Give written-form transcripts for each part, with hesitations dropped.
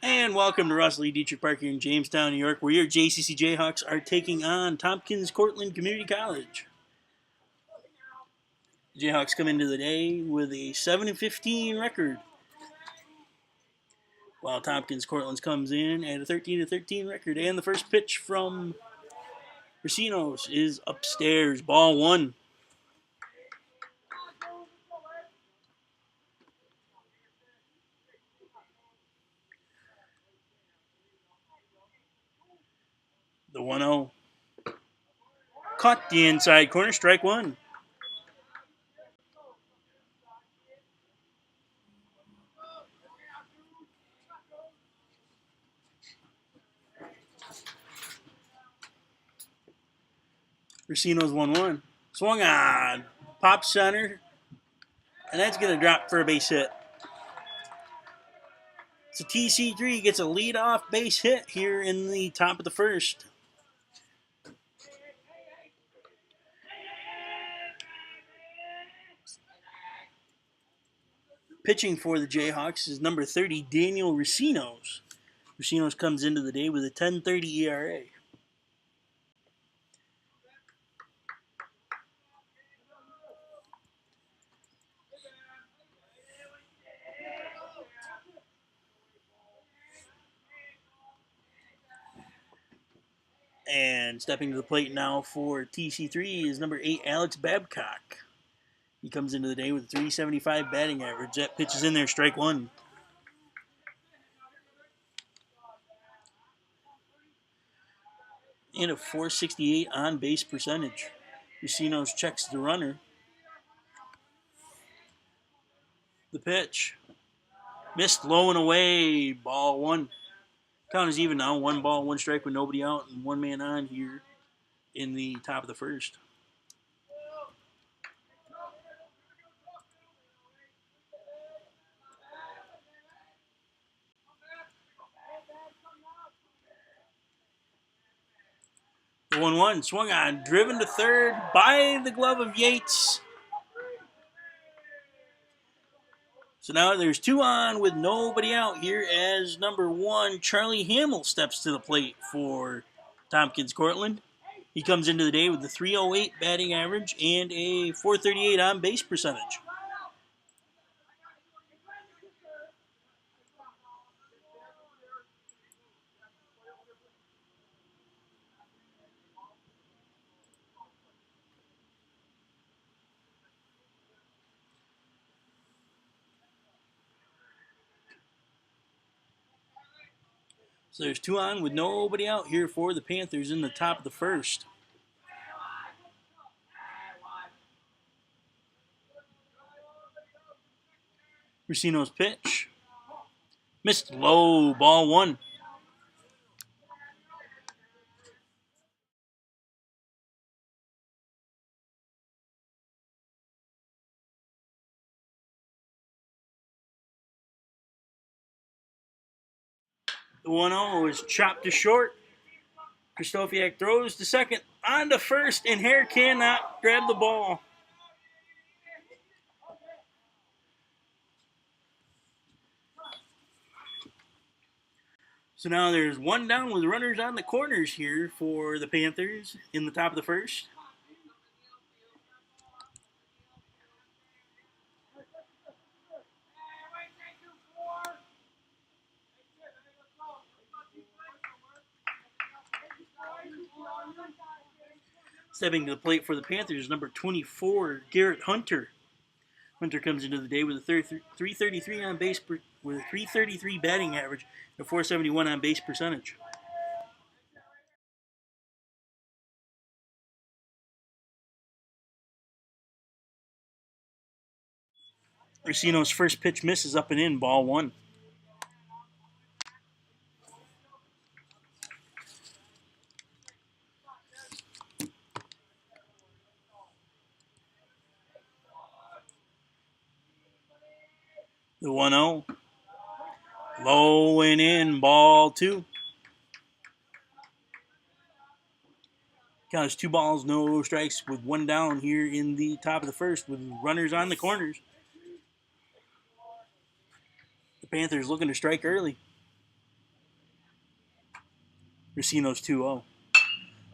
And welcome to Russell E. Dietrich Park here in Jamestown, New York, where your JCC Jayhawks are taking on Tompkins Cortland Community College. The Jayhawks come into the day with a 7-15 record, while Tompkins Cortland comes in at a 13-13 record. And the first pitch from Racinos is upstairs, ball one. The 1-0. Caught the inside corner, strike one. Racinos 1-1. Swung on. Pop center. And that's going to drop for a base hit. So TC3 gets a leadoff base hit here in the top of the first. Pitching for the Jayhawks is number 30, Daniel Racinos. Racinos comes into the day with a 10.30 ERA. And stepping to the plate now for TC3 is number 8, Alex Babcock. He comes into the day with a 375 batting average. That pitch is in there, strike one. And a 468 on base percentage. Racinos checks the runner. The pitch. Missed low and away. Ball one. Count is even now. 1 ball, 1 strike with nobody out and 1 man on here in the top of the first. The 1-1 swung on, driven to third by the glove of Yates. So now there's 2 on with nobody out here as number 1, Charlie Hamill, steps to the plate for Tompkins Cortland. He comes into the day with a 308 batting average and a 438 on base percentage. So there's 2 on with nobody out here for the Panthers in the top of the first. Racinos pitch. Missed low, ball one. The 1-0 is chopped to short. Krzysztofiak throws to second, on to first, and Hare cannot grab the ball. So now there's 1 down with runners on the corners here for the Panthers in the top of the first. Stepping to the plate for the Panthers, number 24, Garrett Hunter. Hunter comes into the day with a 333 on base with a 333 batting average and a 471 on base percentage. Racinos' first pitch misses up and in, ball one. The 1-0. Low and in, ball two. Count is 2 balls, no strikes with 1 down here in the top of the first with runners on the corners. The Panthers looking to strike early. Racino's 2-0.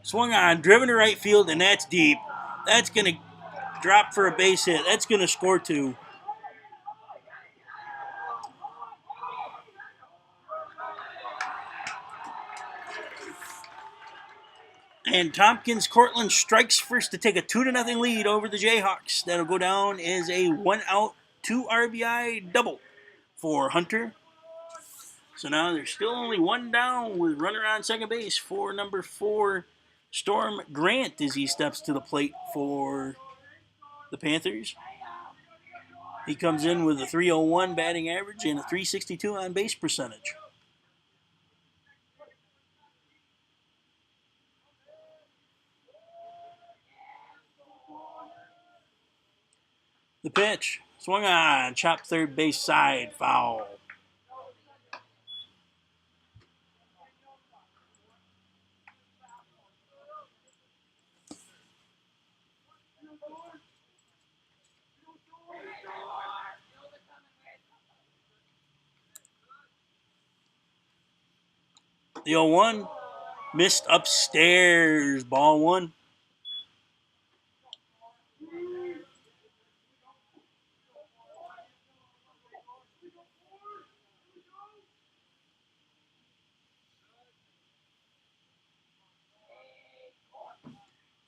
Swung on, driven to right field, and that's deep. That's going to drop for a base hit. That's going to score 2. And Tompkins Cortland strikes first to take a 2-0 lead over the Jayhawks. That'll go down as a 1-out, 2 RBI double for Hunter. So now there's still only 1 down with runner on second base for number 4, Storm Grant, as he steps to the plate for the Panthers. He comes in with a .301 batting average and a .362 on base percentage. The pitch, swung on, chopped third base side, foul. The 0-1 missed upstairs, ball 1.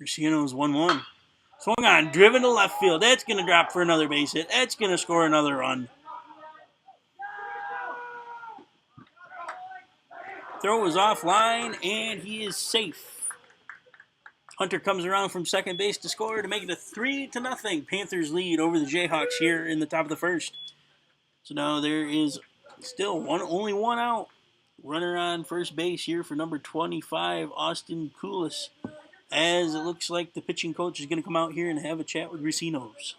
Racino's 1-1. Swung on, driven to left field. That's going to drop for another base hit. That's going to score another run. Throw is offline, and he is safe. Hunter comes around from second base to score to make it a 3-0 Panthers lead over the Jayhawks here in the top of the first. So now there is still only 1 out. Runner on first base here for number 25, Austin Koulis, as it looks like the pitching coach is going to come out here and have a chat with Racino's.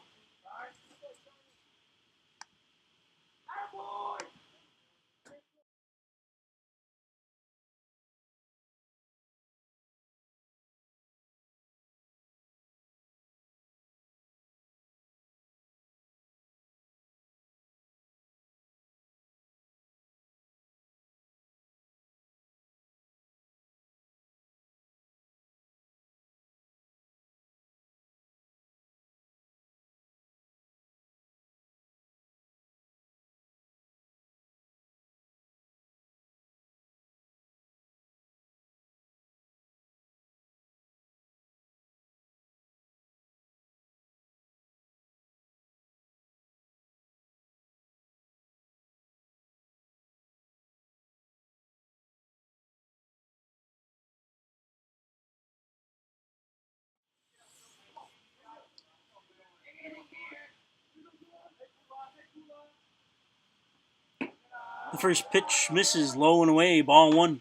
The first pitch misses low and away, ball 1.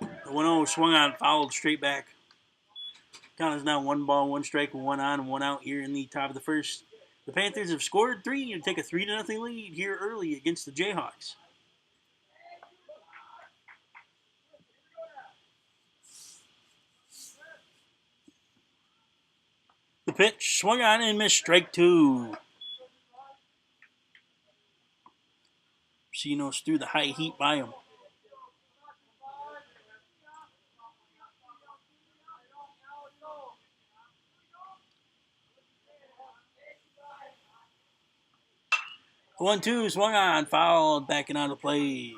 The 1-0 swung on, fouled straight back. Count is now 1 ball, 1 strike, 1 on, and 1 out here in the top of the first. The Panthers have scored 3 and take a 3-0 lead here early against the Jayhawks. The pitch swung on and missed, strike 2. Racino's threw the high heat by him. The 1-2 swung on, fouled, backing out of play.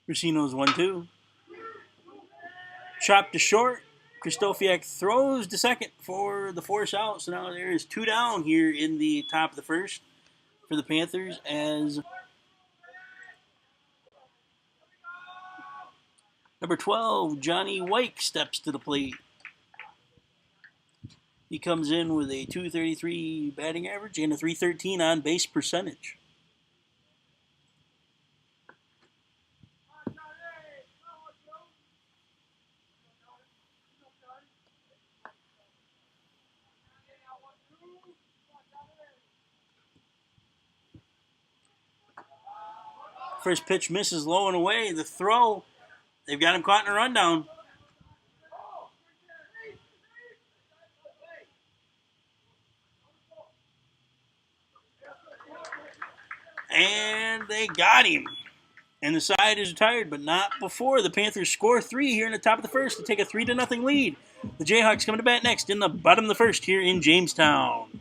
Racino's 1-2. Chopped to short. Krzysztofiak throws to second for the force out. So now there is 2 down here in the top of the first for the Panthers as number 12, Johnny Wake, steps to the plate. He comes in with a 233 batting average and a 313 on base percentage. First pitch misses low and away. The throw, they've got him caught in a rundown. And they got him. And the side is retired, but not before the Panthers score 3 here in the top of the first to take a 3-0 lead. The Jayhawks coming to bat next in the bottom of the first here in Jamestown.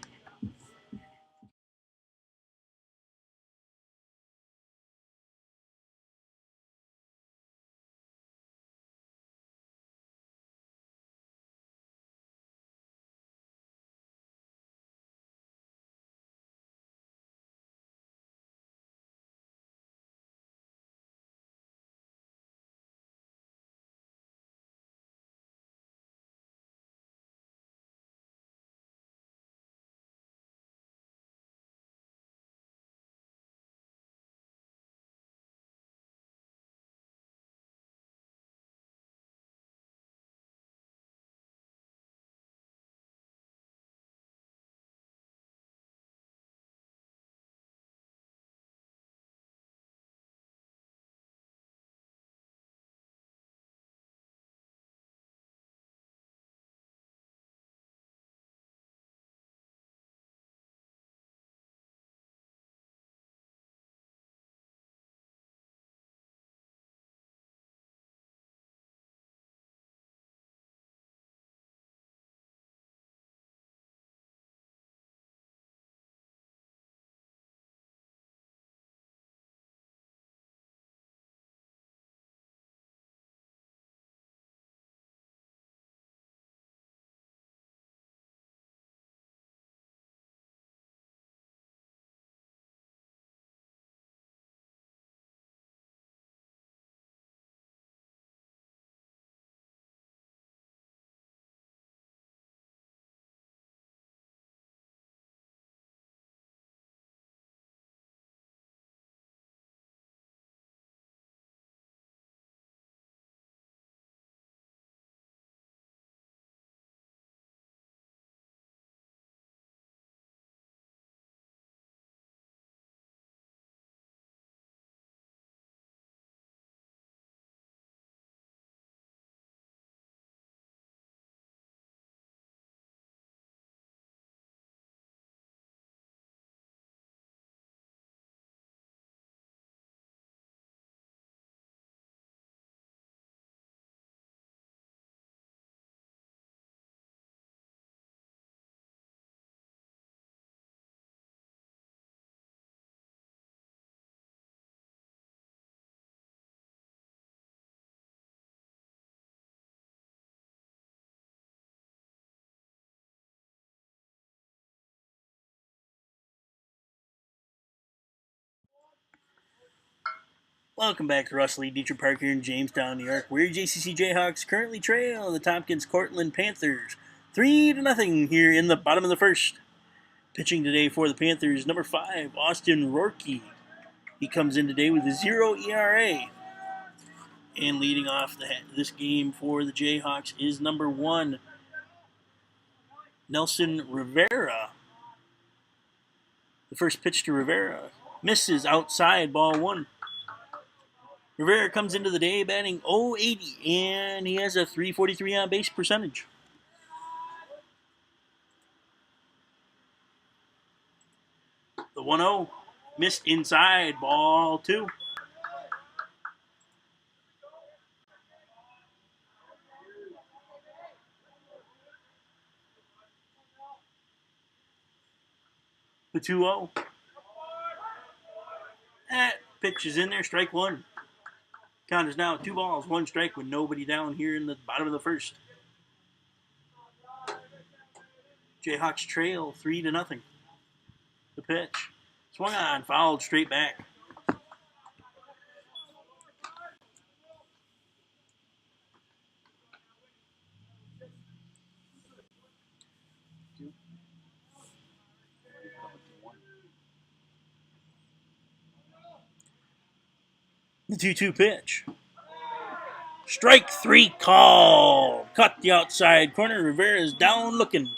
Welcome back to Russ Lee Dietrich Park here in Jamestown, New York, where JCC Jayhawks currently trail the Tompkins Cortland Panthers 3-0 here in the bottom of the first. Pitching today for the Panthers, number 5, Austin Rourke. He comes in today with a 0 ERA. And leading off this game for the Jayhawks is number 1, Nelson Rivera. The first pitch to Rivera misses outside, ball 1. Rivera comes into the day batting .080, and he has a 343 on base percentage. The 1-0 missed inside, ball 2. The 2-0. That pitch is in there, strike 1. Count is now 2 balls, 1 strike with nobody down here in the bottom of the first. Jayhawks trail 3-0. The pitch. Swung on, fouled straight back. The 2-2 pitch. Strike 3 call. Cut the outside corner. Rivera's down looking.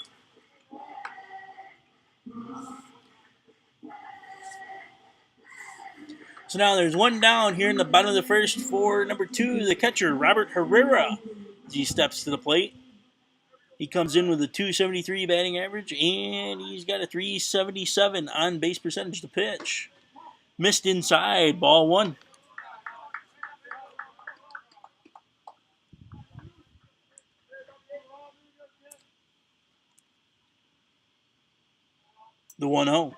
So now there's one down here in the bottom of the first for number 2, the catcher, Robert Herrera, as he steps to the plate. He comes in with a .273 batting average, and he's got a .377 on base percentage to pitch. Missed inside, ball 1. The 1-0.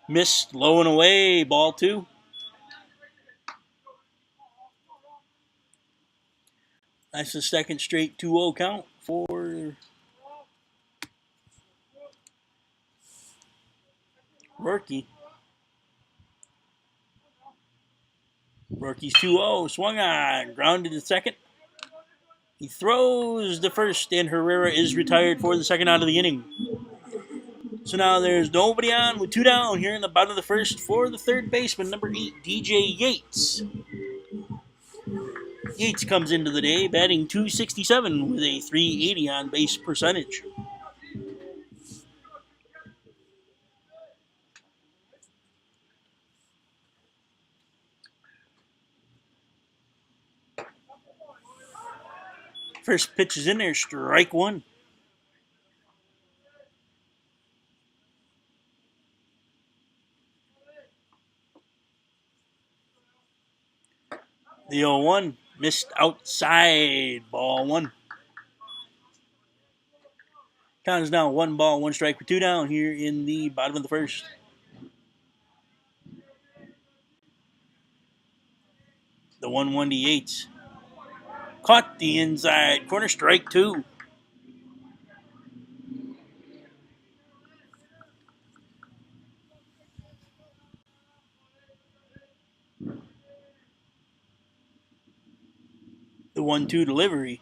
Missed low and away, ball 2. That's the second straight 2-0 count for Rourke. Rourke's 2-0, swung on, grounded to second. He throws the first, and Herrera is retired for the second out of the inning. So now there's nobody on with 2 down here in the bottom of the first for the third baseman, number 8, DJ Yates. Yates comes into the day batting .267 with a .380 on base percentage. First pitch is in there, strike 1. The 0-1 missed outside, ball 1. Count is now 1 ball, 1 strike for 2 down here in the bottom of the first. The 1-1 to Yates. Caught the inside corner, strike 2. The 1-2 delivery.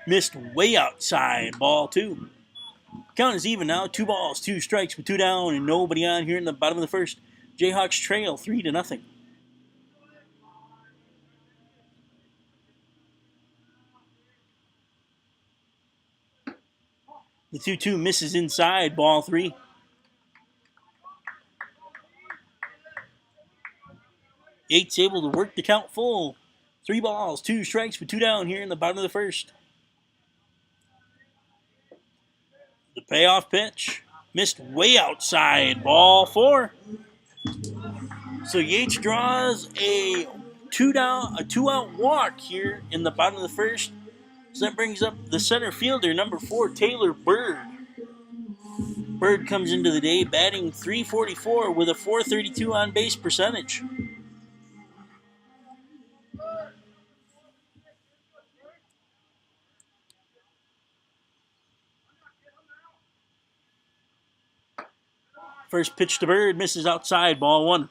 Missed way outside, ball 2. Count is even now, 2 balls, 2 strikes with 2 down, and nobody on here in the bottom of the first. Jayhawks trail 3-0. The 2-2 misses inside, ball 3. Yates able to work the count full. 3 balls, 2 strikes with 2 down here in the bottom of the first. The payoff pitch. Missed way outside, ball 4. So Yates draws a 2-out walk here in the bottom of the first. So that brings up the center fielder, number 4, Taylor Bird. Bird comes into the day batting .344 with a .432 on base percentage. First pitch to Bird misses outside, ball 1.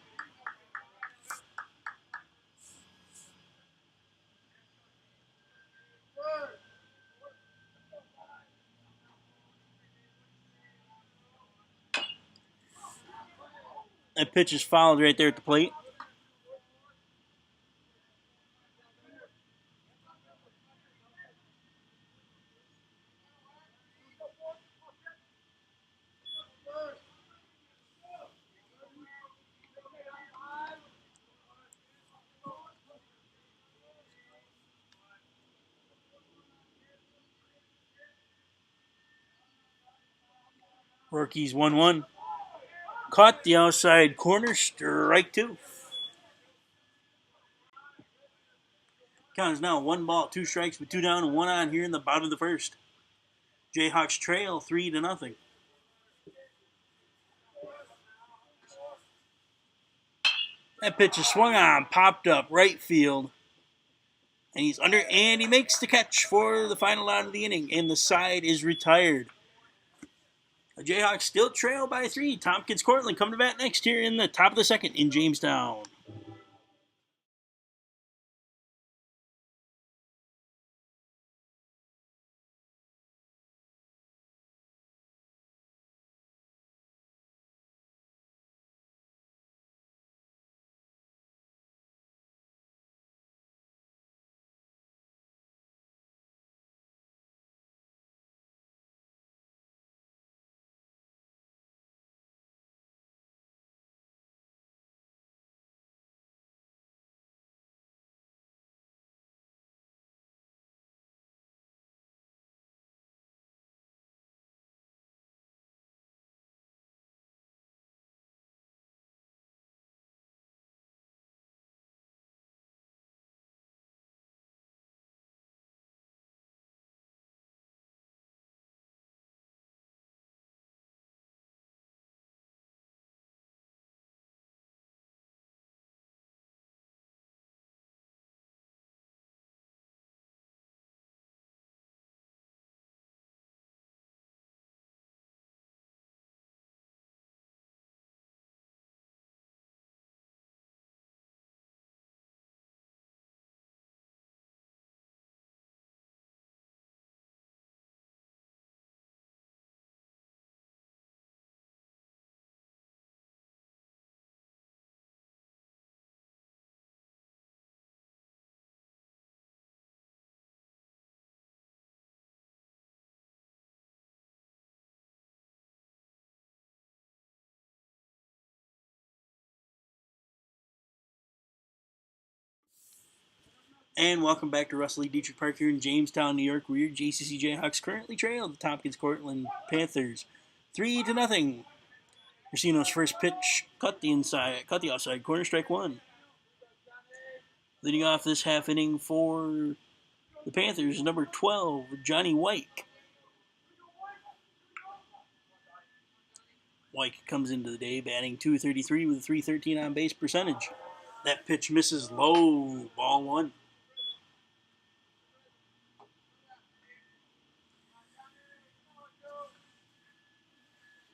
That pitch is fouled right there at the plate. Rourke's 1-1. Caught the outside corner, strike 2. Count is now 1 ball, 2 strikes with 2 down and 1 on here in the bottom of the first. Jayhawks trail 3-0. That pitch is swung on, popped up right field. And he's under, and he makes the catch for the final out of the inning, and the side is retired. The Jayhawks still trail by 3. Tompkins, Cortland come to bat next here in the top of the second in Jamestown. And welcome back to Russell E. Dietrich Park here in Jamestown, New York, where your JCC Jayhawks currently trail the Tompkins Cortland Panthers 3-0. Racino's first pitch cut the offside corner, strike one. Leading off this half inning for the Panthers, number 12, Johnny Wyke. Wyke comes into the day batting .233 with a .313 on base percentage. That pitch misses low, ball one.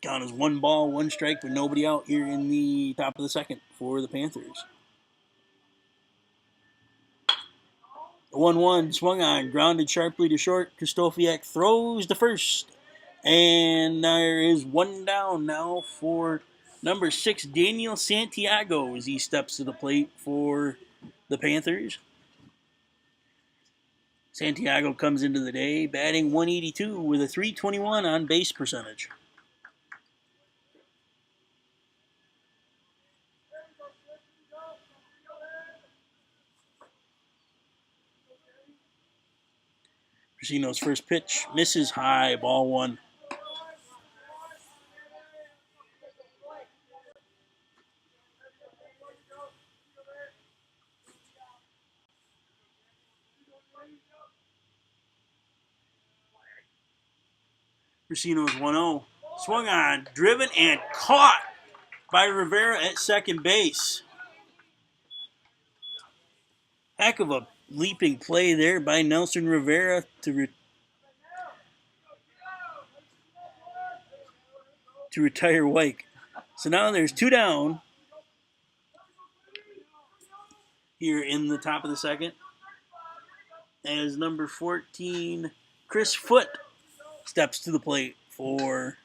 Count is 1 ball, 1 strike, with nobody out here in the top of the second for the Panthers. The 1-1 swung on, grounded sharply to short. Krzysztofiak throws to first. And there is one down now for number 6, Daniel Santiago, as he steps to the plate for the Panthers. Santiago comes into the day batting .182 with a .321 on base percentage. Racino's first pitch misses high, ball one. Racino's 1-0. Swung on, driven, and caught by Rivera at second base. Heck of a leaping play there by Nelson Rivera to retire Wyke. So now there's 2 down here in the top of the second, as number 14, Chris Foote, steps to the plate for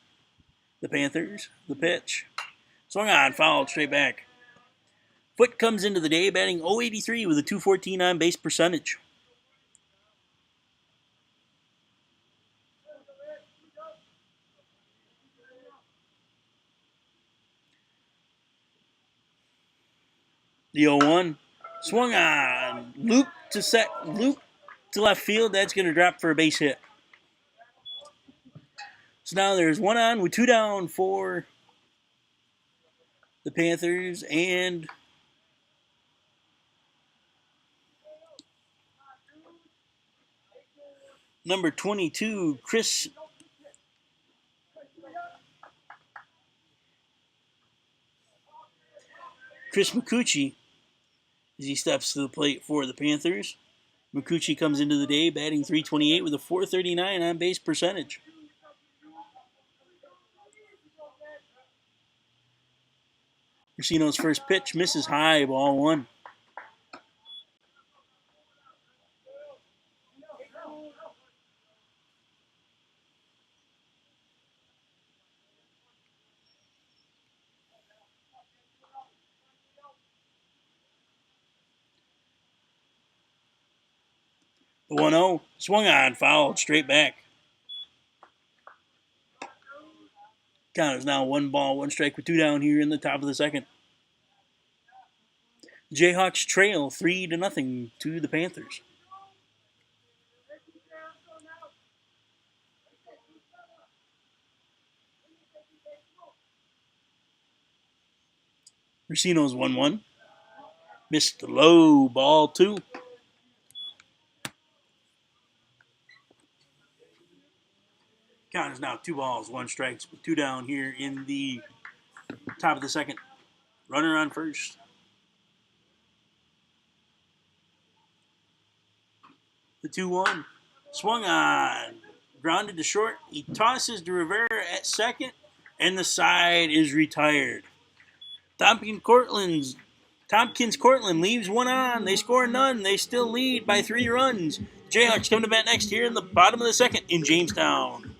the Panthers. The pitch swung on, fouled straight back. Foote comes into the day batting .083 with a .214 on base percentage. The 0-1 swung on, loop to left field. That's going to drop for a base hit. So now there's 1 on with 2 down for the Panthers, and number 22, Chris Micucci, as he steps to the plate for the Panthers. Micucci comes into the day batting .328 with a .439 on base percentage. Racino's first pitch misses high, ball one. The 1-0 swung on, fouled straight back. Count is now 1 ball, 1 strike with 2 down here in the top of the second. The Jayhawks trail 3-0 to the Panthers. Racino's 1-1. Missed the low, ball 2. Count is now 2 balls, 1 strike with 2 down here in the top of the second. Runner on first. The 2-1 swung on, grounded to short. He tosses to Rivera at second, and the side is retired. Tompkins Cortland leaves 1 on. They score none. They still lead by 3 runs. Jayhawks come to bat next here in the bottom of the second in Jamestown.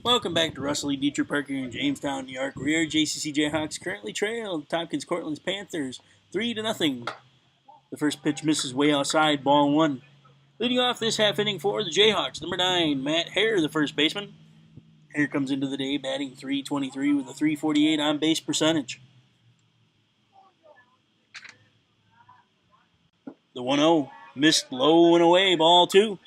Welcome back to Russell E. Dietrich Park here in Jamestown, New York. We are JCC Jayhawks currently trail Tompkins Cortland's Panthers 3-0. The first pitch misses way outside, ball one. Leading off this half inning for the Jayhawks, number 9, Matt Hare, the first baseman. Hare comes into the day batting .323 with a .348 on base percentage. The 1-0 missed low and away, ball two.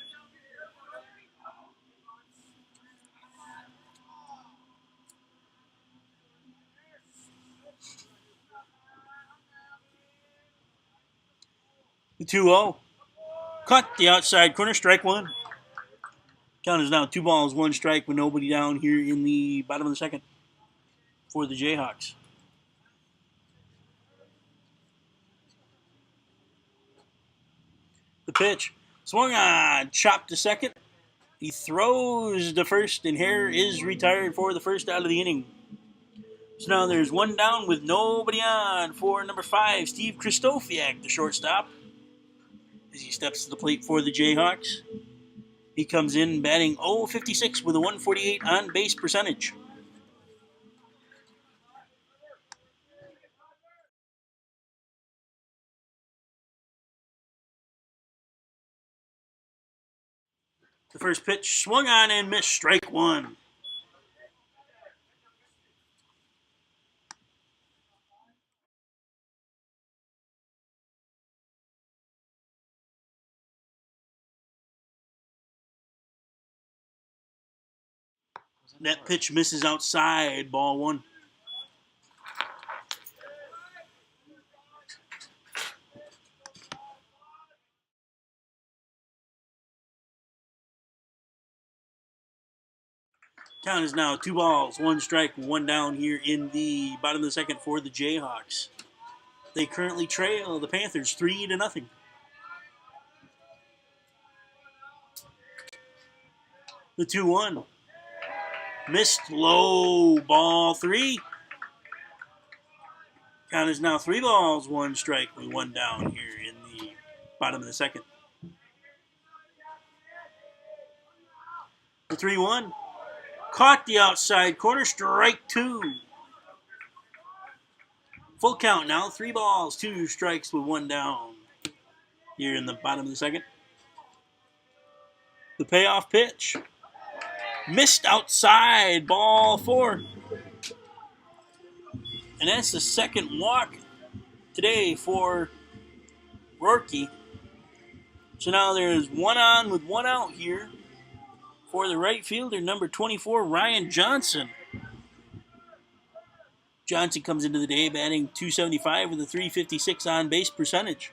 The 2-0 caught the outside corner, strike one. Count is now 2 balls, 1 strike with nobody down here in the bottom of the second for the Jayhawks. The pitch swung on, chopped to second. He throws to first, and Hare is retired for the first out of the inning. So now there's one down with nobody on for number 5, Steve Kristofiak, the shortstop, as he steps to the plate for the Jayhawks. He comes in batting .056 with a .148 on base percentage. The first pitch swung on and missed, strike one. That pitch misses outside, ball one. Count is now 2 balls, 1 strike, 1 down here in the bottom of the second for the Jayhawks. They currently trail the Panthers 3-0. The 2-1 missed low, ball 3. Count is now 3 balls, 1 strike with 1 down here in the bottom of the second. The 3-1 caught the outside corner, strike 2. Full count now, 3 balls, 2 strikes with 1 down here in the bottom of the second. The payoff pitch missed outside, ball 4. And that's the second walk today for Rourke. So now there's 1 on with 1 out here for the right fielder, number 24, Ryan Johnson. Johnson comes into the day batting .275 with a .356 on base percentage.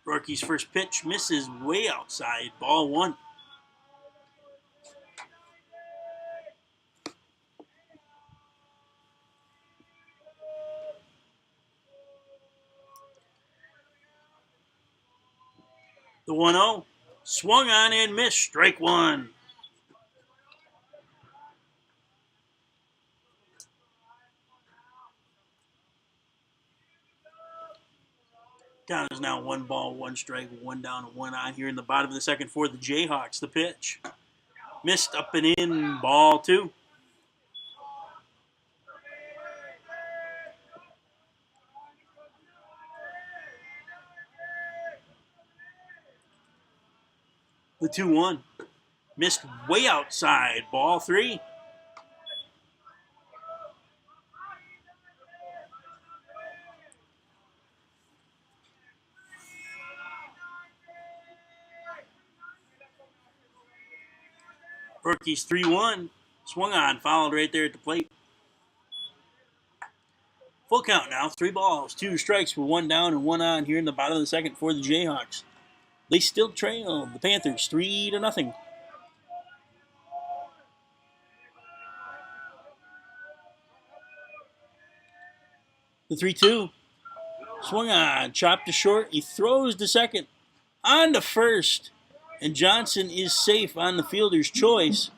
Rourke's first pitch misses way outside, ball 1. The 1-0 swung on and missed, strike 1. Count is now 1 ball, 1 strike, 1 down, and 1 on here in the bottom of the second for the Jayhawks. The pitch missed up and in, ball 2. The 2-1 missed way outside, ball 3. Rourke's 3-1 swung on, fouled right there at the plate. Full count now, 3 balls, 2 strikes with 1 down and 1 on here in the bottom of the second for the Jayhawks. They still trail the Panthers 3-0. The 3-2 swung on, chopped to short. He throws to second, on to first, and Johnson is safe on the fielder's choice.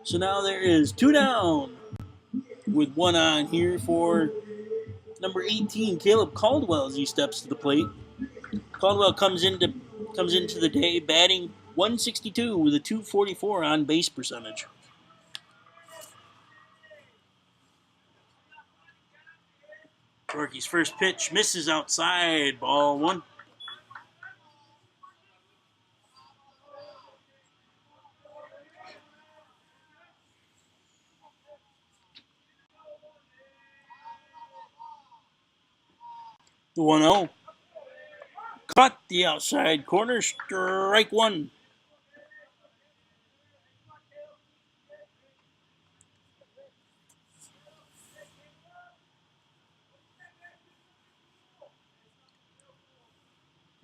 So now there is 2 down with 1 on here for number 18, Caleb Caldwell, as he steps to the plate. Caldwell comes into the day batting 162 with a 244 on base percentage. Rourke's first pitch misses outside, ball one. The 1-0. Caught the outside corner, strike one.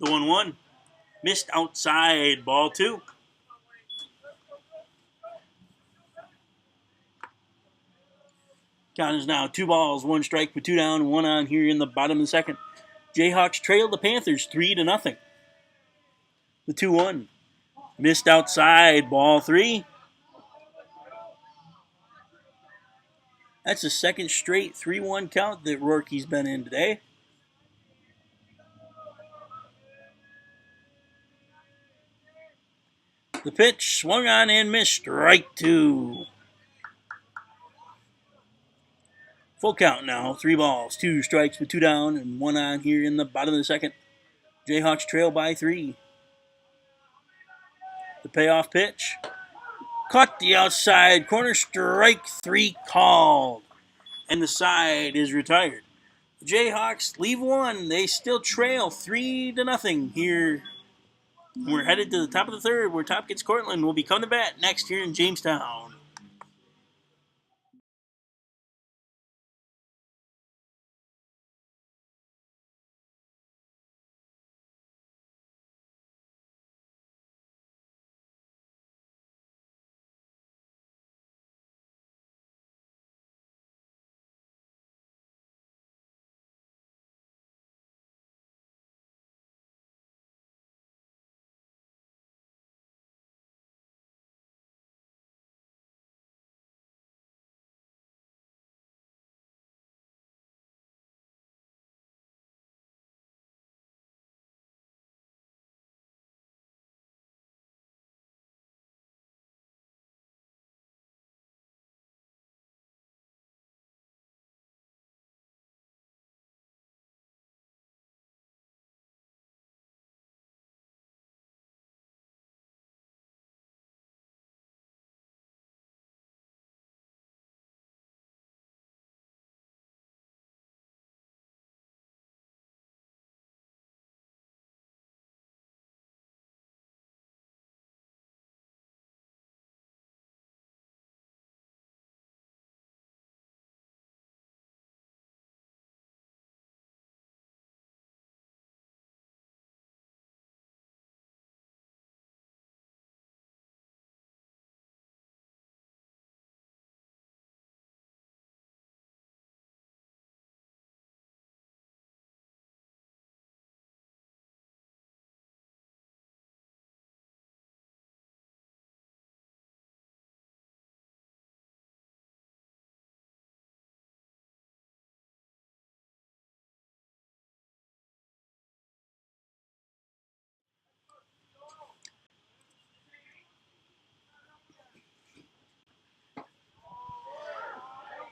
The 1-1. Missed outside, ball two. Count is now 2 balls, 1 strike with 2 down, 1 on here in the bottom of the second. Jayhawks trail the Panthers 3-0. The 2-1. Missed outside, ball 3. That's the second straight 3-1 count that Rourke's been in today. The pitch swung on and missed, strike 2. Full count now, 3 balls, 2 strikes with 2 down, and 1 on here in the bottom of the second. Jayhawks trail by 3. The payoff pitch. Caught the outside corner, strike 3 called. And the side is retired. The Jayhawks leave 1. They still trail 3-0 here. We're headed to the top of the third, where Tompkins Cortland will be coming to bat next here in Jamestown.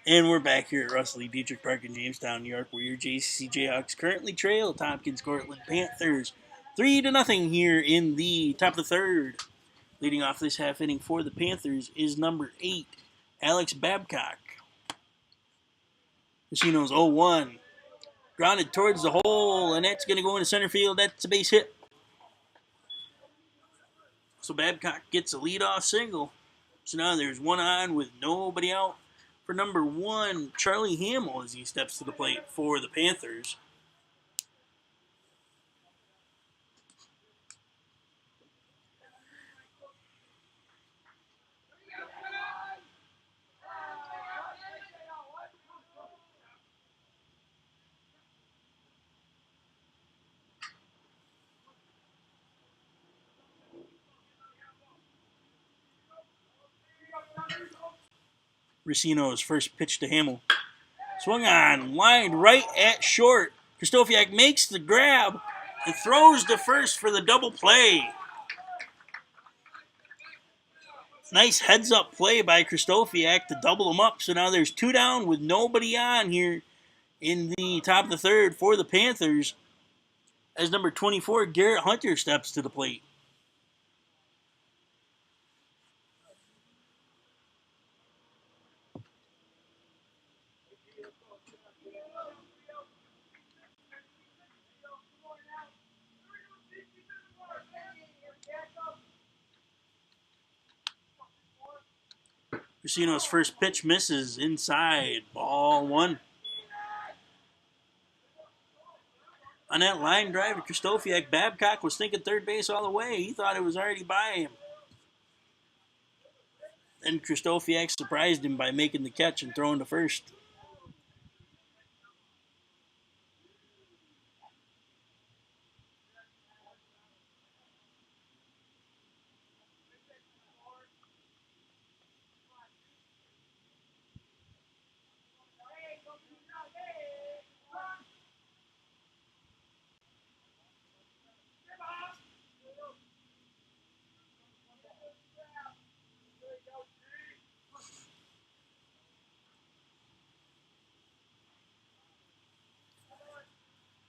And we're back here at Russell E. Dietrich Park in Jamestown, New York, where your JCC Jayhawks currently trail Tompkins Cortland Panthers 3-0 here in the top of the third. Leading off this half inning for the Panthers is number 8, Alex Babcock. Casino's 0-1. Grounded towards the hole, and that's going to go into center field. That's a base hit. So Babcock gets a leadoff single. So now there's 1 on with nobody out for number 1, Charlie Hamill, as he steps to the plate for the Panthers. Racino's first pitch to Hamill. Swung on, lined right at short. Krzysztofiak makes the grab, and throws to first for the double play. Nice heads-up play by Krzysztofiak to double them up. So now there's 2 down with nobody on here in the top of the third for the Panthers as number 24, Garrett Hunter, steps to the plate. Racino's first pitch misses inside, ball 1. On that line drive to Krzysztofiak, Babcock was thinking third base all the way. He thought it was already by him. Then Krzysztofiak surprised him by making the catch and throwing to first.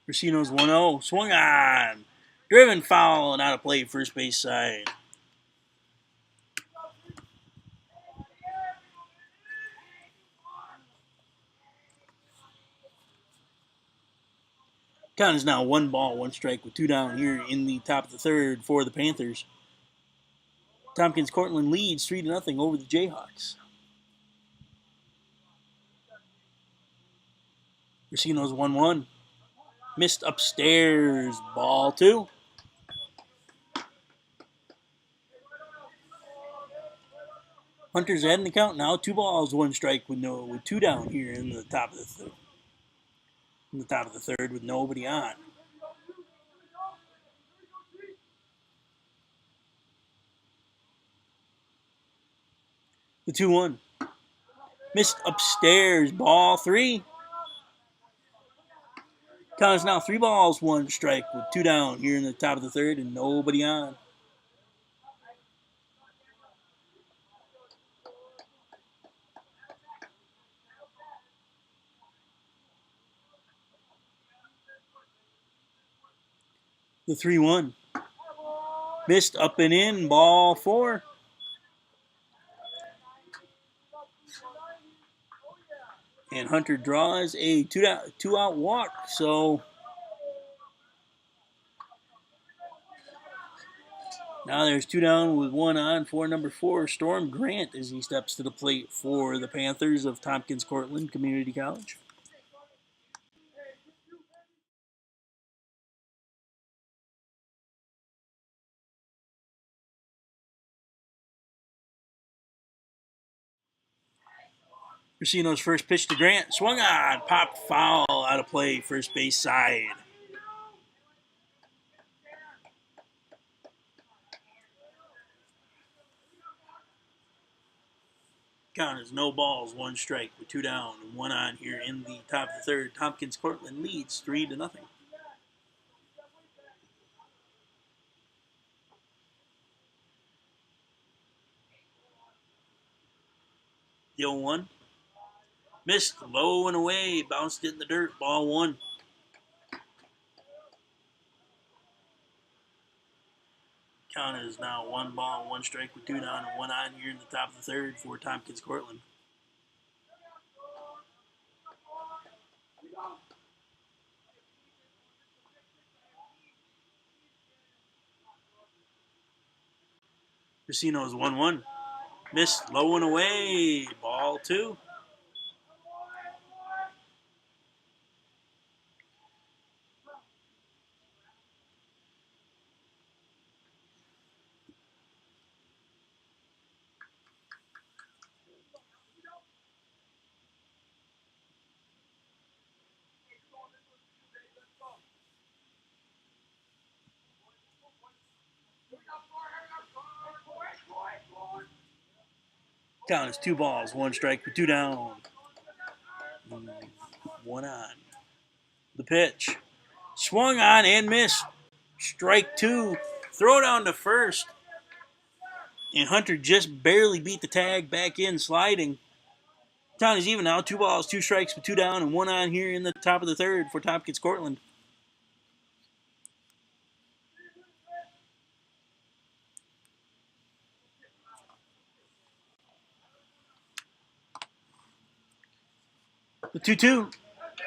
Racino's 1-0. Swung on. Driven foul and out of play, first base side. Count is now 1 ball, 1 strike with 2 down here in the top of the third for the Panthers. Tompkins Cortland leads 3-0 over the Jayhawks. Racino's 1-1. Missed upstairs, ball 2. Hunter's ahead in the count now, 2 balls, 1 strike with 2 down here in the top of the third. In the top of the third with nobody on. The 2-1. Missed upstairs, ball 3. Count is now 3 balls, 1 strike with 2 down here in the top of the third and nobody on. The 3-1. Missed up and in, ball 4. And Hunter draws a 2-out walk, so now there's 2 down with 1 on for number 4, Storm Grant, as he steps to the plate for the Panthers of Tompkins Cortland Community College. Racino's first pitch to Grant, swung on, popped foul, out of play, first base side. Count is no balls, 1 strike with 2 down and 1 on here in the top of the third. Tompkins Cortland leads 3-0. The 0-1. Missed low and away, bounced it in the dirt, ball 1. Count is now 1 ball, 1 strike with 2 down and 1 on here in the top of the third for Tompkins Cortland. Racino's 1-1. Missed low and away, ball 2. Count is 2 balls, 1 strike with 2 down. 1 on. The pitch. Swung on and missed. Strike two. Throw down to first. And Hunter just barely beat the tag back in, sliding. Count is even now. 2 balls, 2 strikes with 2 down and 1 on here in the top of the third for Tompkins Cortland. The 2-2.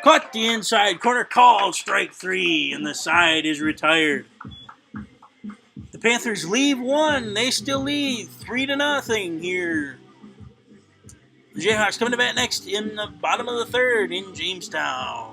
Caught the inside corner, called strike 3, and the side is retired. The Panthers leave 1. They still lead 3-0 here. The Jayhawks coming to bat next in the bottom of the third in Jamestown.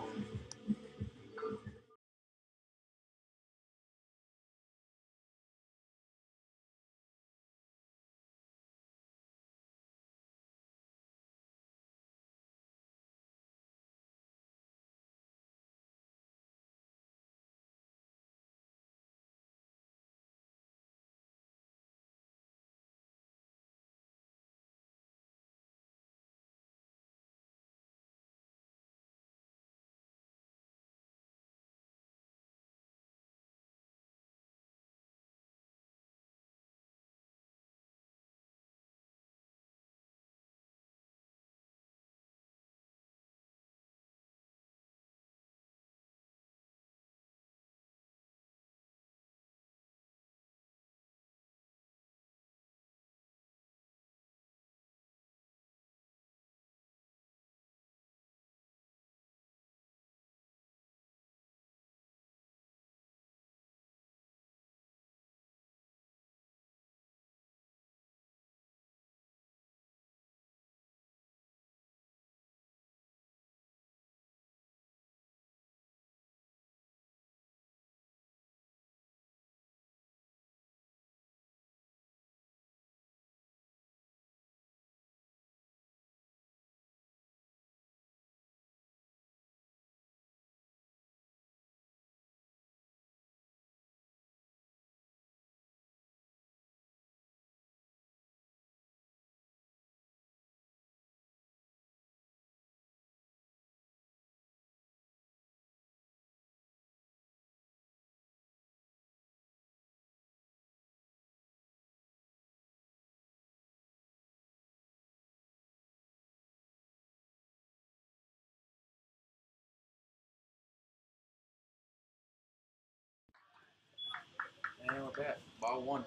And we're back. Ball 1.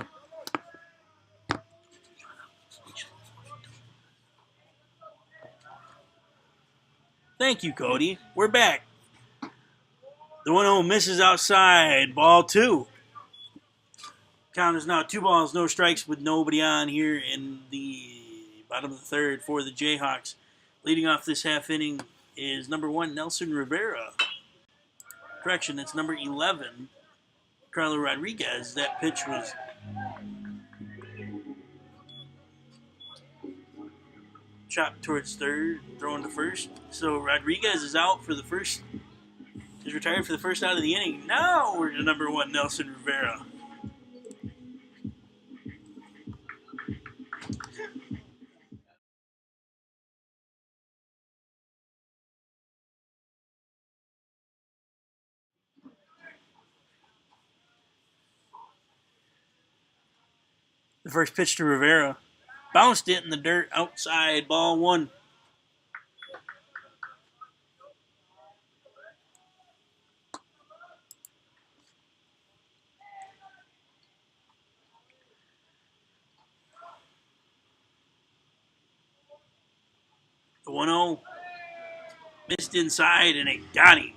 Thank you, Cody. We're back. The 1-0 misses outside. Ball 2. Count is now 2 balls, no strikes with nobody on here in the bottom of the third for the Jayhawks. Leading off this half inning is number 1, Nelson Rivera. Correction, it's number 11, Carlo Rodriguez. That pitch was chopped towards third, thrown to first. So Rodriguez is out for the first, is retired for the first out of the inning. Now we're to number 1, Nelson Rivera. The first pitch to Rivera. Bounced it in the dirt outside. Ball 1. The 1-0 missed inside and it got him.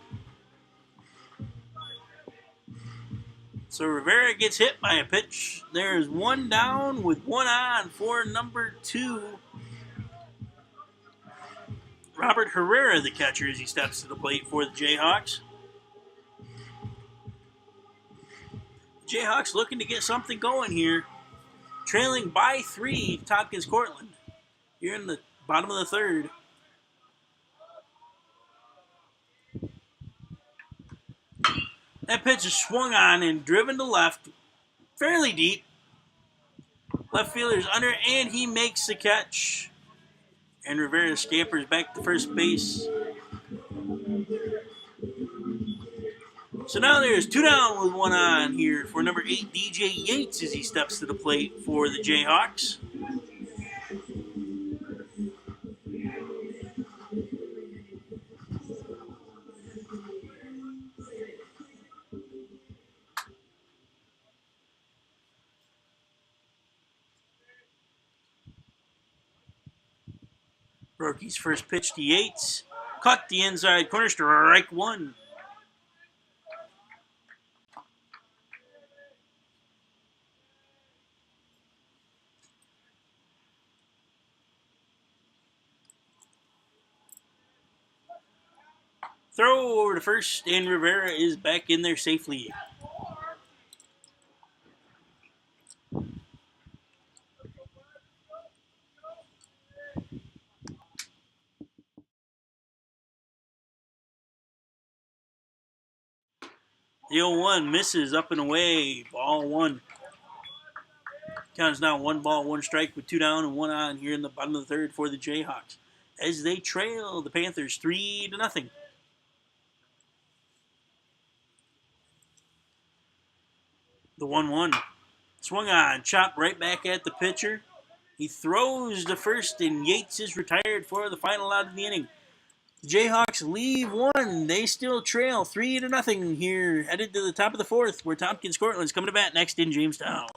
So Rivera gets hit by a pitch. There's 1 down with 1 on for number 2. Robert Herrera, the catcher, as he steps to the plate for the Jayhawks. Jayhawks looking to get something going here. Trailing by 3, Tompkins Cortland. Here in the bottom of the third. That pitch is swung on and driven to left, fairly deep. Left fielder's under, and he makes the catch. And Rivera scampers back to first base. So now there's 2 down with 1 on here for number 8, DJ Yates, as he steps to the plate for the Jayhawks. Rookie's first pitch to Yates. Caught the inside corner, strike 1. Throw over to first, and Rivera is back in there safely. The 0-1 misses up and away. Ball 1. Count is now 1 ball, 1 strike with 2 down and 1 on here in the bottom of the third for the Jayhawks, as they trail the Panthers 3-0. The 1-1. Swung on, chopped right back at the pitcher. He throws to first, and Yates is retired for the final out of the inning. The Jayhawks leave 1. They still trail 3-0 here, headed to the top of the 4th, where Tompkins Cortland's coming to bat next in Jamestown.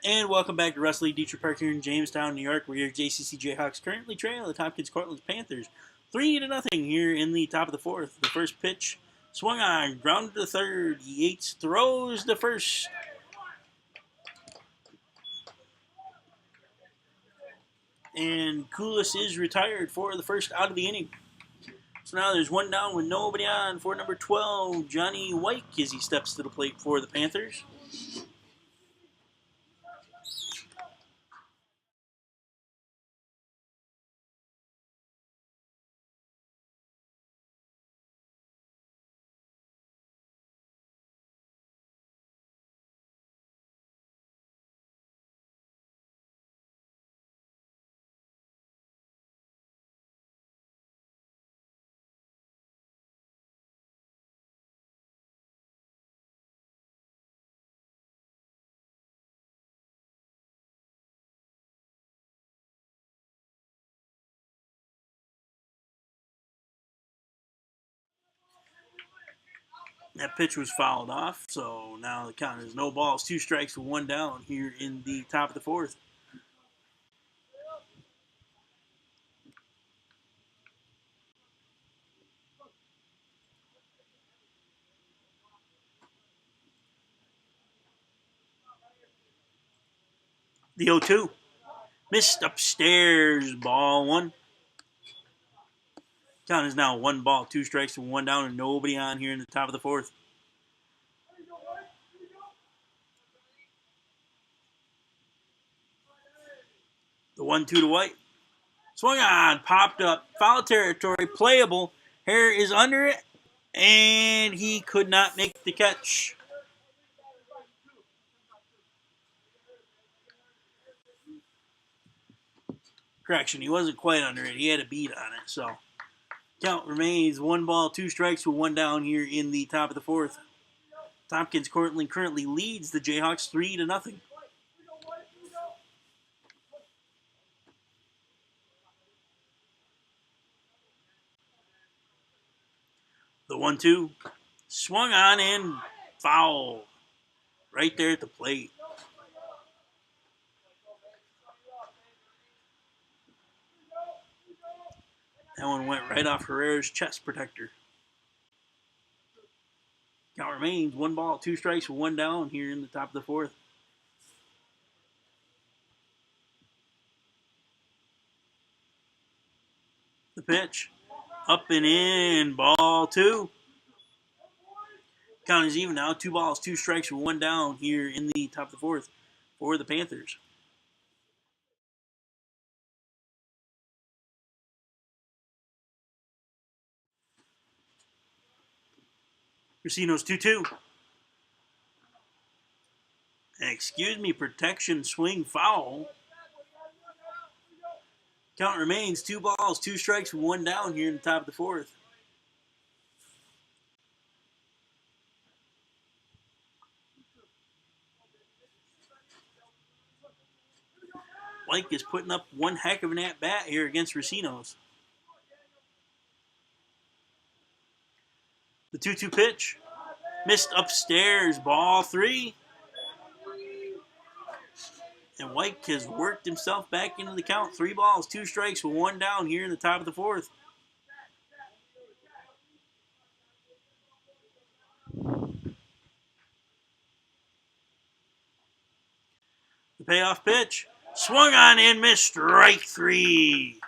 And welcome back to Russ Lee Dietrich Park here in Jamestown, New York, where your JCC Jayhawks currently trail the Tompkins Cortland Panthers 3-0 here in the top of the 4th. The first pitch swung on, grounded to third. Yates throws to first. And Koulis is retired for the first out of the inning. So now there's 1 down with nobody on for number 12, Johnny White, as he steps to the plate for the Panthers. That pitch was fouled off, so now the count is no balls, 2 strikes with 1 down here in the top of the 4th. The 0-2. Missed upstairs. Ball one. Count is now 1 ball, 2 strikes, and 1 down, and nobody on here in the top of the fourth. The 1-2 to White. Swung on, popped up, foul territory, playable. Hair is under it, and he could not make the catch. Correction, he wasn't quite under it. He had a beat on it, so count remains 1 ball, 2 strikes with 1 down here in the top of the fourth. Tompkins Cortland currently leads the Jayhawks 3-0. The 1-2 swung on and foul right there at the plate. That one went right off Herrera's chest protector. Count remains 1 ball, 2 strikes with 1 down here in the top of the fourth. The pitch. Up and in. Ball 2. Count is even now. 2 balls, 2 strikes with 1 down here in the top of the fourth for the Panthers. Racino's 2-2. Excuse me, protection swing foul. Count remains 2 balls, 2 strikes with 1 down here in the top of the fourth. Blake is putting up one heck of an at-bat here against Racino's. The 2-2 pitch. Missed upstairs. Ball 3. And White has worked himself back into the count. 3 balls, 2 strikes with 1 down here in the top of the fourth. The payoff pitch. Swung on and missed. Strike 3.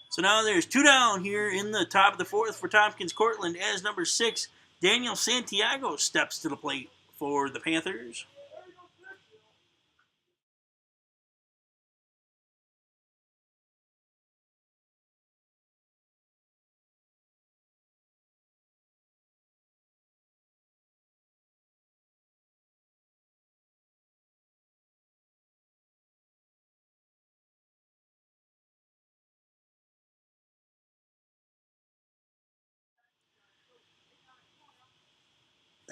So now there's 2 down here in the top of the fourth for Tompkins Cortland as number 6, Daniel Santiago, steps to the plate for the Panthers.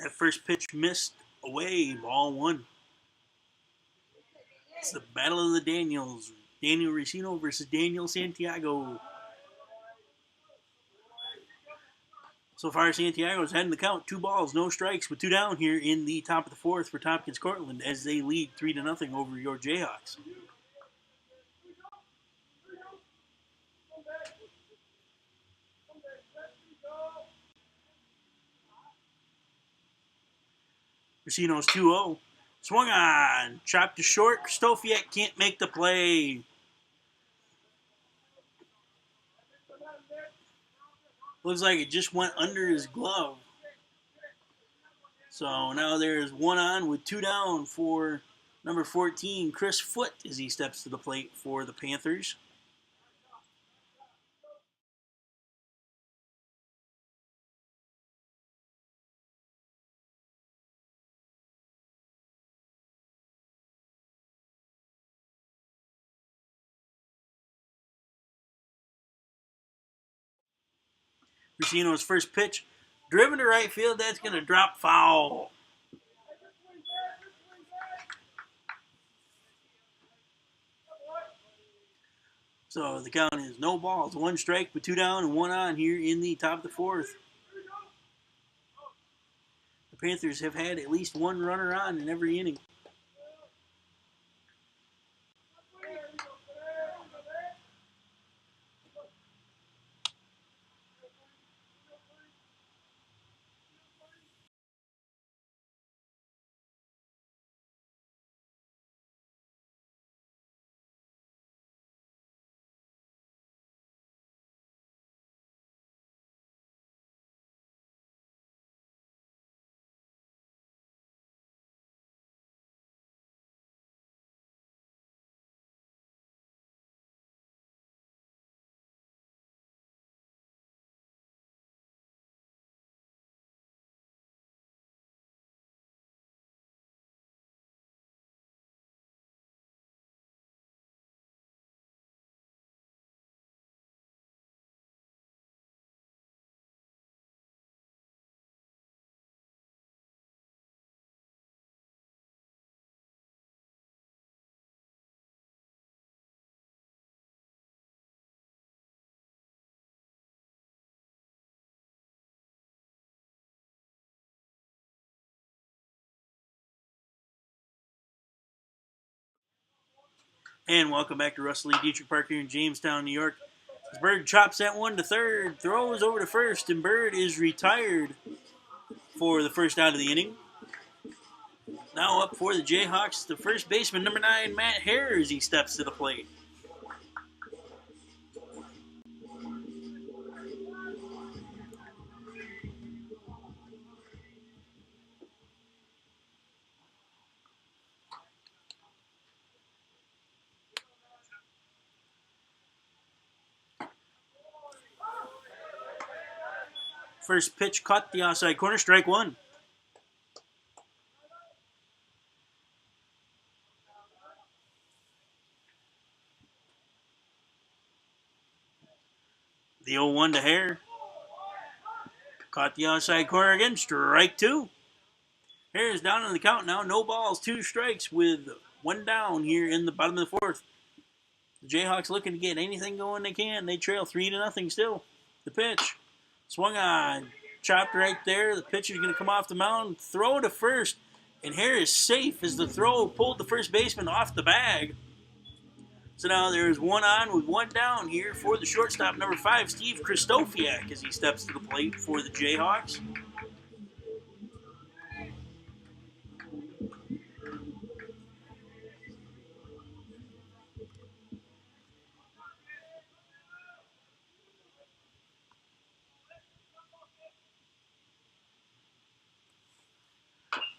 That first pitch missed away. Ball 1. It's the battle of the Daniels. Daniel Racino versus Daniel Santiago. So far, Santiago's heading the count. 2 balls, no strikes, with 2 down here in the top of the fourth for Tompkins Cortland as they lead 3-0 over your Jayhawks. Racino's 2-0. Swung on. Chopped to short. Stofiak can't make the play. Looks like it just went under his glove. So now there's 1 on with 2 down for number 14, Chris Foote, as he steps to the plate for the Panthers. Racino's first pitch, driven to right field. That's going to drop foul. So the count is no balls, 1 strike, with 2 down and 1 on here in the top of the fourth. The Panthers have had at least 1 runner on in every inning. And welcome back to Russell Lee Dietrich Park here in Jamestown, New York. As Bird chops that one to third, throws over to first, and Bird is retired for the first out of the inning. Now up for the Jayhawks, the first baseman, number 9, Matt Hare, as he steps to the plate. First pitch caught the outside corner, strike one. The 0-1 to Hare. Caught the outside corner again, strike two. Hare is down on the count now, no balls, 2 strikes with one down here in the bottom of the fourth. The Jayhawks looking to get anything going they can. They trail 3-0 still. The pitch. Swung on. Chopped right there. The pitcher's going to come off the mound. Throw to first. And Hare is safe as the throw pulled the first baseman off the bag. So now there's one on with one down here for the shortstop, number 5, Steve Kristofiak, as he steps to the plate for the Jayhawks.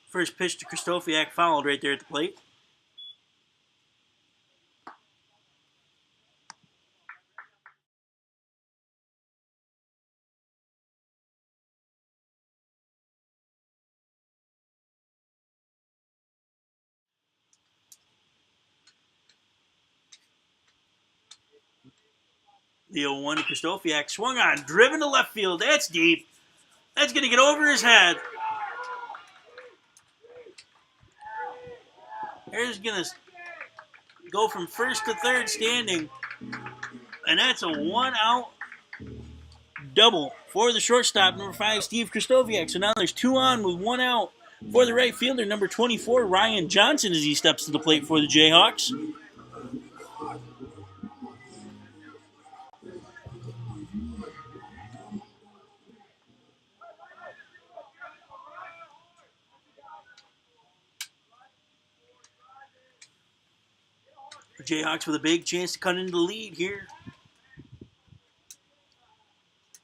First pitch to Kristofiak fouled right there at the plate. The 0-1 to Kristofiak. Swung on. Driven to left field. That's deep. That's going to get over his head. Hare's going to go from first to third standing. And that's a 1-out double for the shortstop, number 5, Steve Kristofiak. So now there's 2 on with 1 out for the right fielder, number 24, Ryan Johnson, as he steps to the plate for the Jayhawks. The Jayhawks with a big chance to cut into the lead here.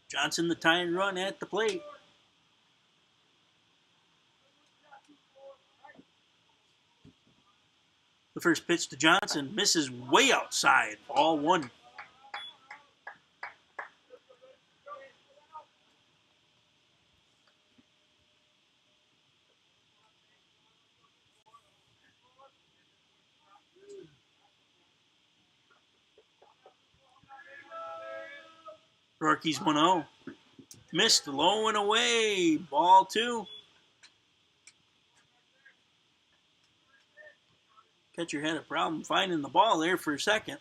Johnson, the tying run at the plate. The first pitch to Johnson misses way outside. Ball 1. Rorke's 1-0. Missed low and away. Ball 2. Catcher had a problem finding the ball there for a second.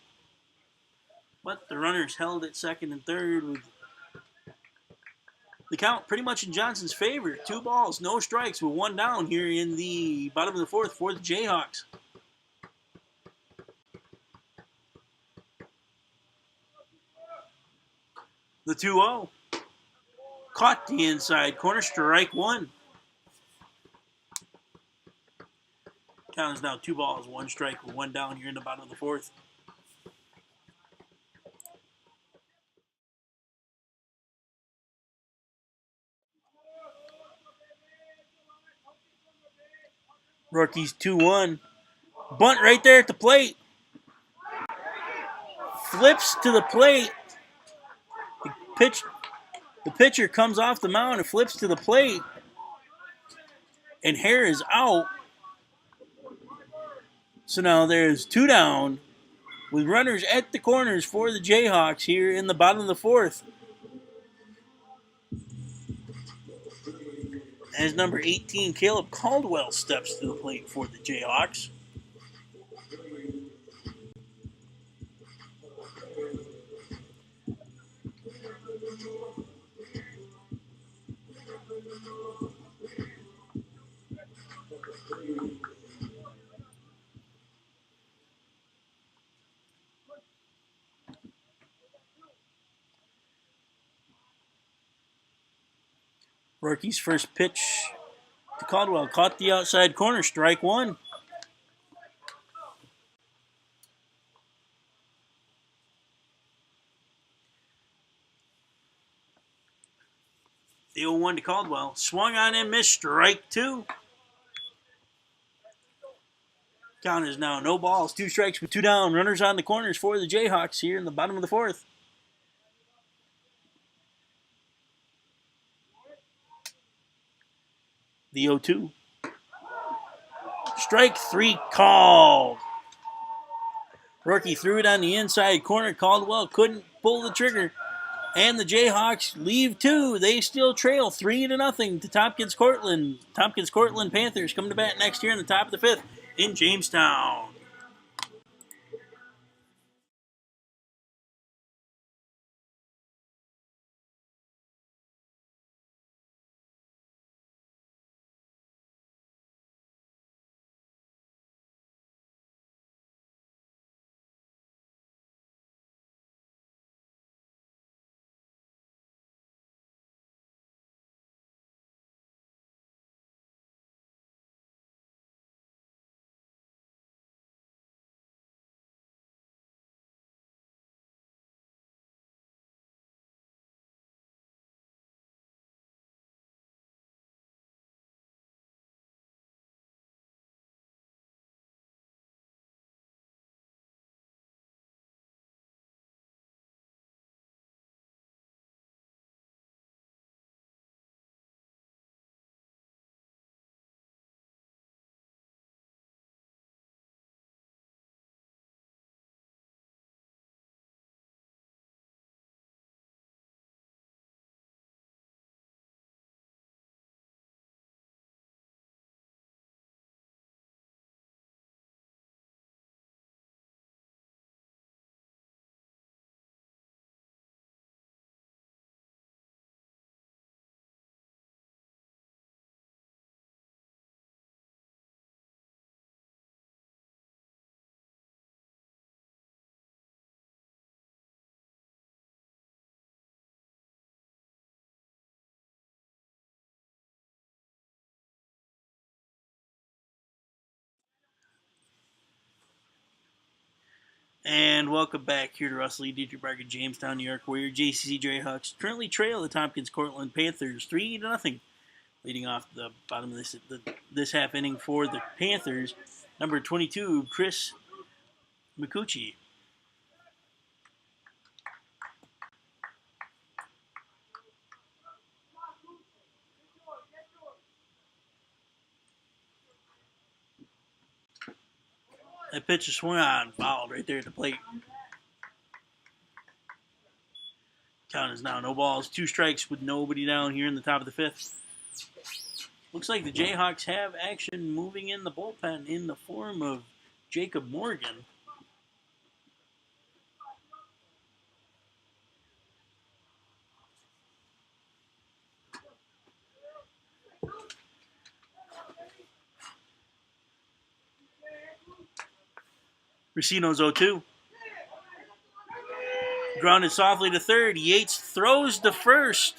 But the runners held at second and third with the count pretty much in Johnson's favor. 2 balls, no strikes with 1 down here in the bottom of the fourth for the Jayhawks. The 2-0. Caught the inside corner, strike 1. Count is now 2 balls, 1 strike with 1 down here in the bottom of the fourth. Rorke's 2-1. Bunt right there at the plate. Flips to the plate. The pitcher comes off the mound and flips to the plate. And Hare is out. So now there's 2 down with runners at the corners for the Jayhawks here in the bottom of the fourth. As number 18, Caleb Caldwell, steps to the plate for the Jayhawks. Rookies first pitch to Caldwell. Caught the outside corner. Strike one. The 0-1 to Caldwell. Swung on and missed. Strike two. Count is now no balls, 2 strikes with 2 down. Runners on the corners for the Jayhawks here in the bottom of the 4th. The 0-2. Strike 3 called. Rookie threw it on the inside corner. Caldwell couldn't pull the trigger. And the Jayhawks leave 2. They still trail 3-0 to Tompkins Cortland. Tompkins Cortland Panthers come to bat next year in the top of the 5th in Jamestown. And welcome back here to Russell E. Dietrich Park in Jamestown, New York, where your JCC Jayhawks currently trail the Tompkins Cortland Panthers 3-0. Leading off the bottom of this half inning for the Panthers, number 22, Chris Micucci. That pitch is swung on, fouled right there at the plate. Count is now no balls, 2 strikes with nobody down here in the top of the 5th. Looks like the Jayhawks have action moving in the bullpen in the form of Jacob Morgan. Racino's 0-2. Grounded softly to third. Yates throws to first.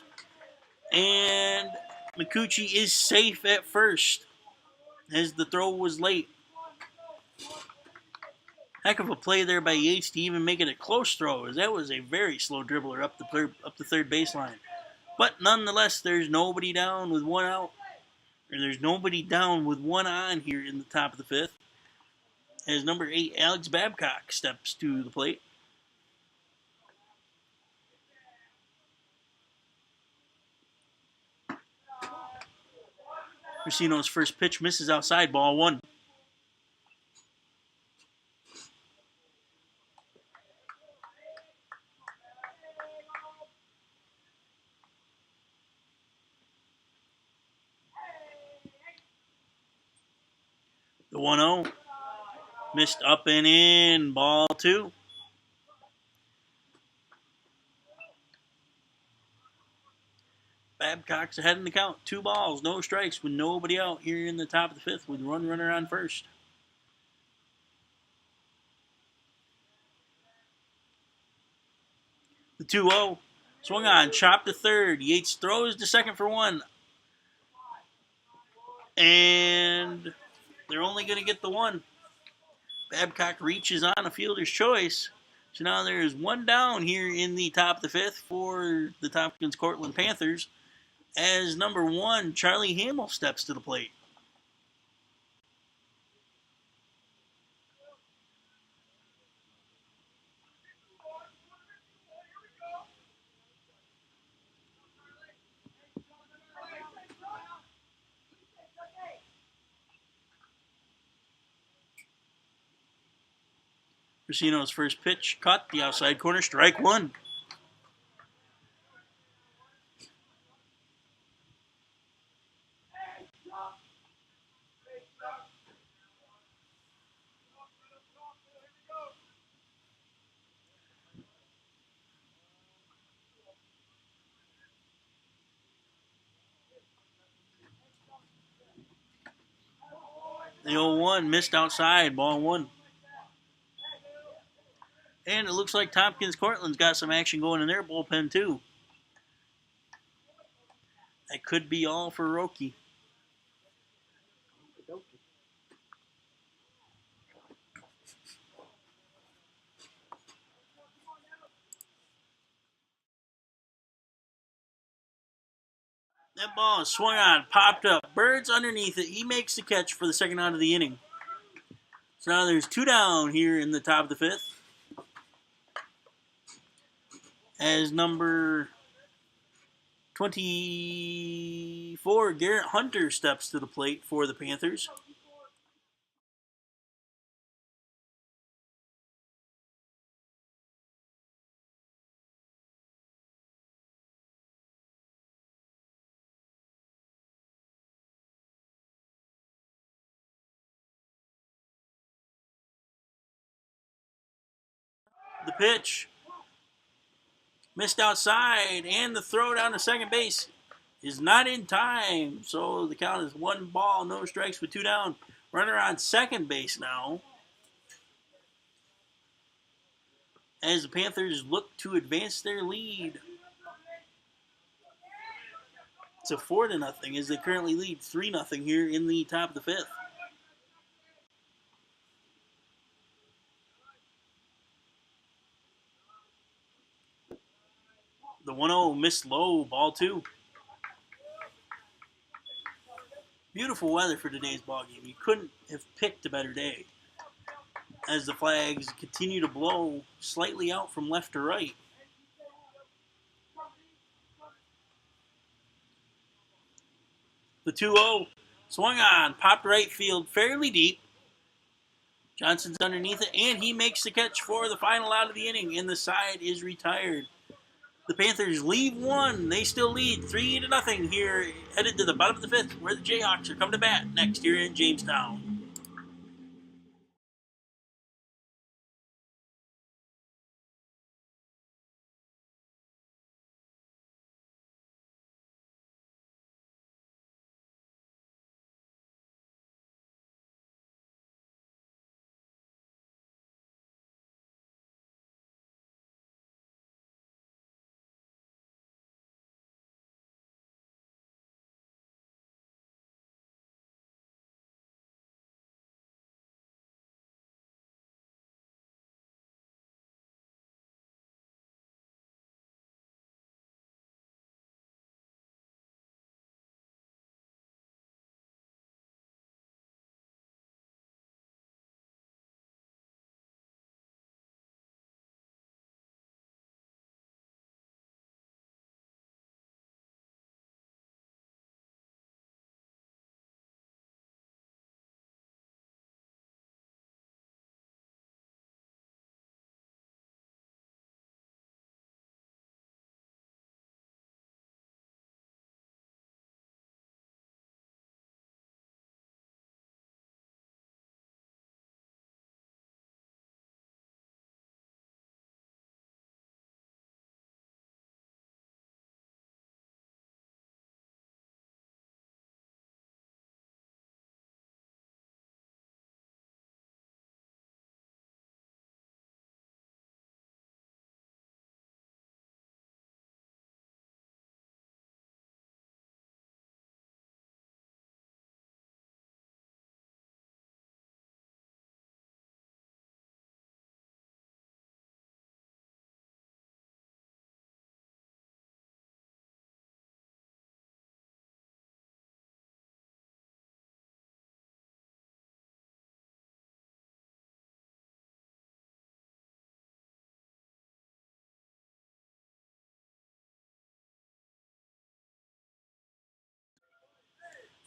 And Micucci is safe at first as the throw was late. Heck of a play there by Yates to even make it a close throw, as that was a very slow dribbler up the third baseline. But nonetheless, there's nobody down with 1 out. Or there's nobody down with 1 on here in the top of the 5th. As number 8, Alex Babcock, steps to the plate. Racino's first pitch misses outside, ball 1. The 1-0. Missed up and in, ball 2. Babcock's ahead in the count. 2 balls, no strikes with nobody out here in the top of the 5th with one runner on first. The 2-0. Swung on, chopped to third. Yates throws to second for 1. And they're only going to get the one. Babcock reaches on a fielder's choice. So now there's one down here in the top of the fifth for the Tompkins Cortland Panthers as number 1, Charlie Hamill, steps to the plate. Racino's first pitch caught the outside corner, strike 1. The 0-1 missed outside, ball 1. And it looks like Tompkins Cortland's got some action going in their bullpen too. That could be all for Roki. That ball is swung on, popped up. Bird's underneath it. He makes the catch for the second out of the inning. So now there's 2 down here in the top of the fifth. As number 24, Garrett Hunter, steps to the plate for the Panthers. The pitch missed outside, and the throw down to second base is not in time. So the count is 1 ball, no strikes with 2 down. Runner on second base now, as the Panthers look to advance their lead to 4-0, as they currently lead 3-0 here in the top of the fifth. The 1-0 missed low, ball 2. Beautiful weather for today's ballgame. You couldn't have picked a better day, as the flags continue to blow slightly out from left to right. The 2-0 swung on, popped right field, fairly deep. Johnson's underneath it, and he makes the catch for the final out of the inning, and the side is retired. The Panthers leave 1. They still lead 3-0 here, headed to the bottom of the fifth, where the Jayhawks are coming to bat next here in Jamestown.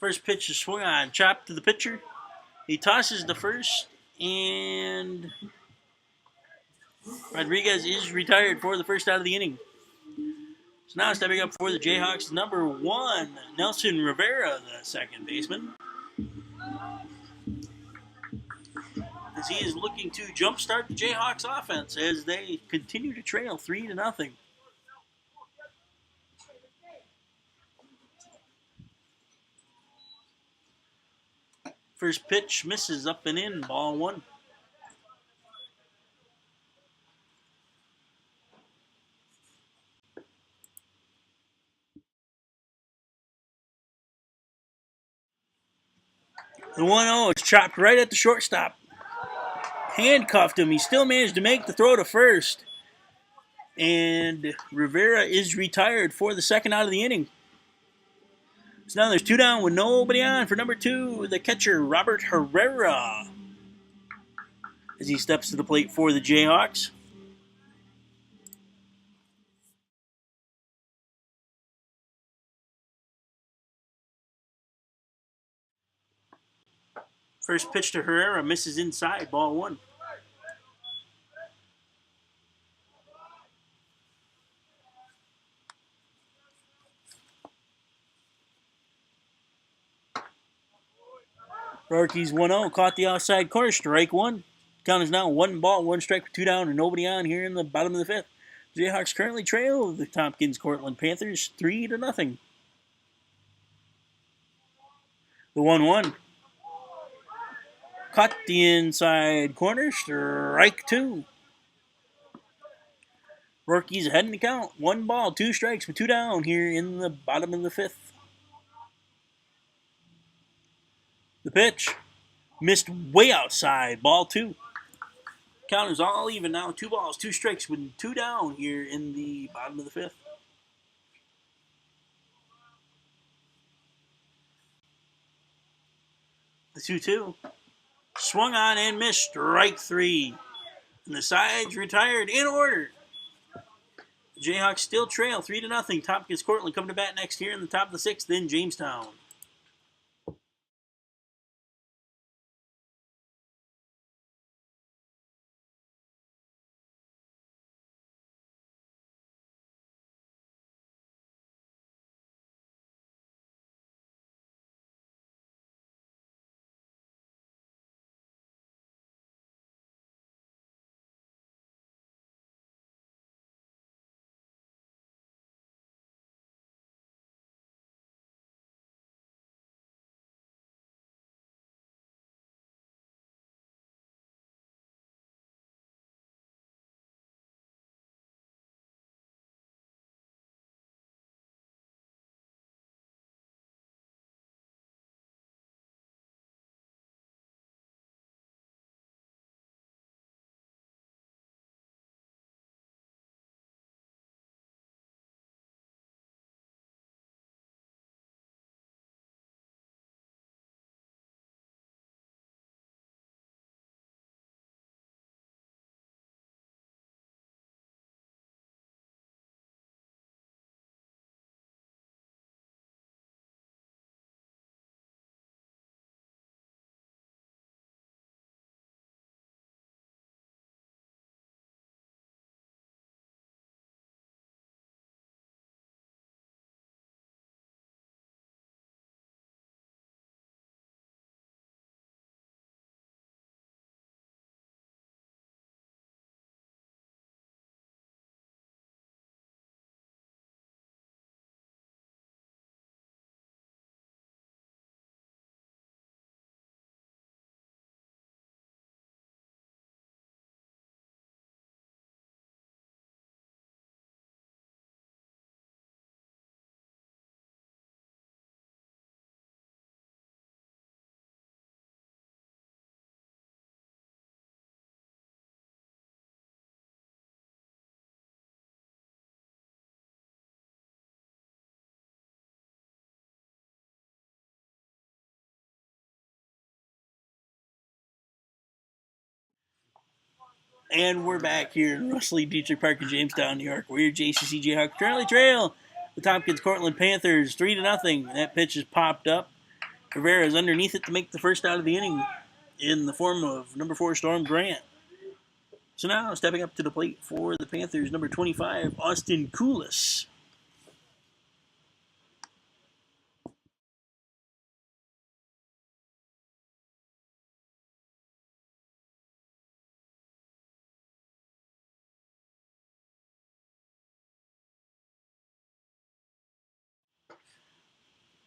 First pitch is swung on, chopped to the pitcher. He tosses the first, and Rodriguez is retired for the first out of the inning. So now stepping up for the Jayhawks, number 1, Nelson Rivera, the second baseman, as he is looking to jumpstart the Jayhawks offense as they continue to trail 3-0. First pitch misses up and in, ball 1. The 1-0 is chopped right at the shortstop. Handcuffed him. He still managed to make the throw to first. And Rivera is retired for the second out of the inning. So now there's 2 down with nobody on for number 2, the catcher, Robert Herrera, as he steps to the plate for the Jayhawks. First pitch to Herrera misses inside, ball 1. Rourke's 1-0, caught the outside corner, strike 1. Count is now 1 ball, 1 strike with 2 down, and nobody on here in the bottom of the 5th. Jayhawks currently trail the Tompkins Cortland Panthers 3-0. The 1-1. Caught the inside corner, strike 2. Rourke's ahead in the count. 1 ball, 2 strikes with 2 down here in the bottom of the 5th. The pitch missed way outside, ball 2. Count is all even now. 2 balls, 2 strikes with 2 down here in the bottom of the 5th. The 2-2. Swung on and missed, strike 3. And the sides retired in order. The Jayhawks still trail 3-0. Tompkins Cortland coming to bat next here in the top of the 6th, then Jamestown. And we're back here in Russell Dietrich Park in Jamestown, New York, where your JCC Jayhawks currently trail the Tompkins Cortland Panthers 3-0. That pitch is popped up. Rivera is underneath it to make the first out of the inning in the form of number 4 Storm Grant. So now stepping up to the plate for the Panthers, number 25 Austin Koulis.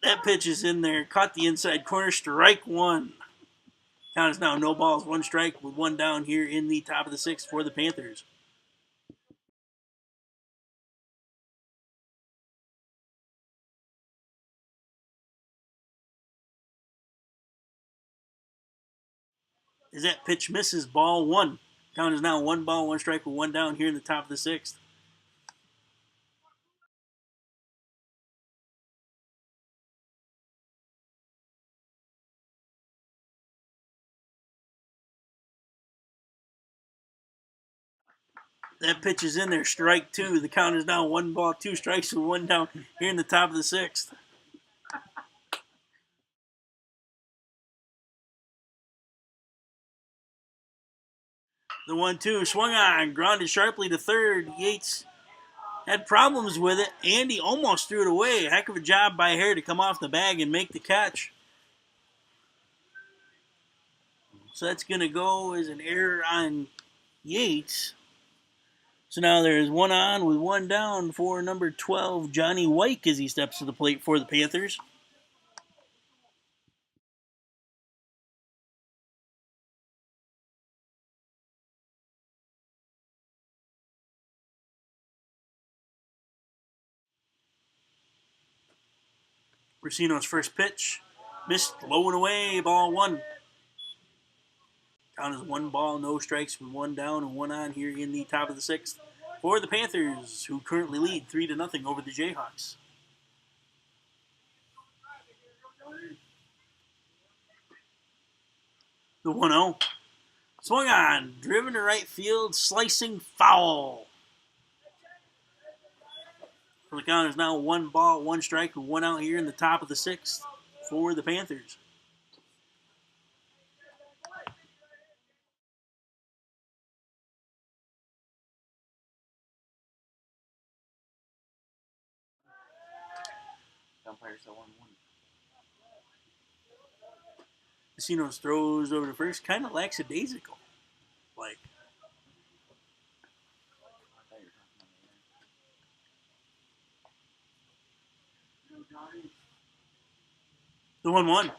That pitch is in there, caught the inside corner, strike one. Count is now no balls, 1 strike with 1 down here in the top of the 6th for the Panthers. As that pitch misses, ball 1. Count is now 1 ball, 1 strike with 1 down here in the top of the 6th. That pitch is in there, strike 2. The count is now 1 ball, 2 strikes with 1 down here in the top of the 6th. The 1-2 swung on, grounded sharply to third. Yates had problems with it, and he almost threw it away. Heck of a job by Hare to come off the bag and make the catch. So that's going to go as an error on Yates. So now there's 1 on with 1 down for number 12, Johnny White, as he steps to the plate for the Panthers. Racino's first pitch missed, low and away, ball 1. Count is 1 ball, no strikes with 1 down and 1 on here in the top of the 6th for the Panthers, who currently lead 3-0 over the Jayhawks. The 1-0. Swung on, driven to right field, slicing foul. So the count is now 1 ball, 1 strike with 1 out here in the top of the 6th for the Panthers. Umpire said 1-1. Casinos throws over to first, kind of lackadaisical. Like, I thought you were talking the 1-1.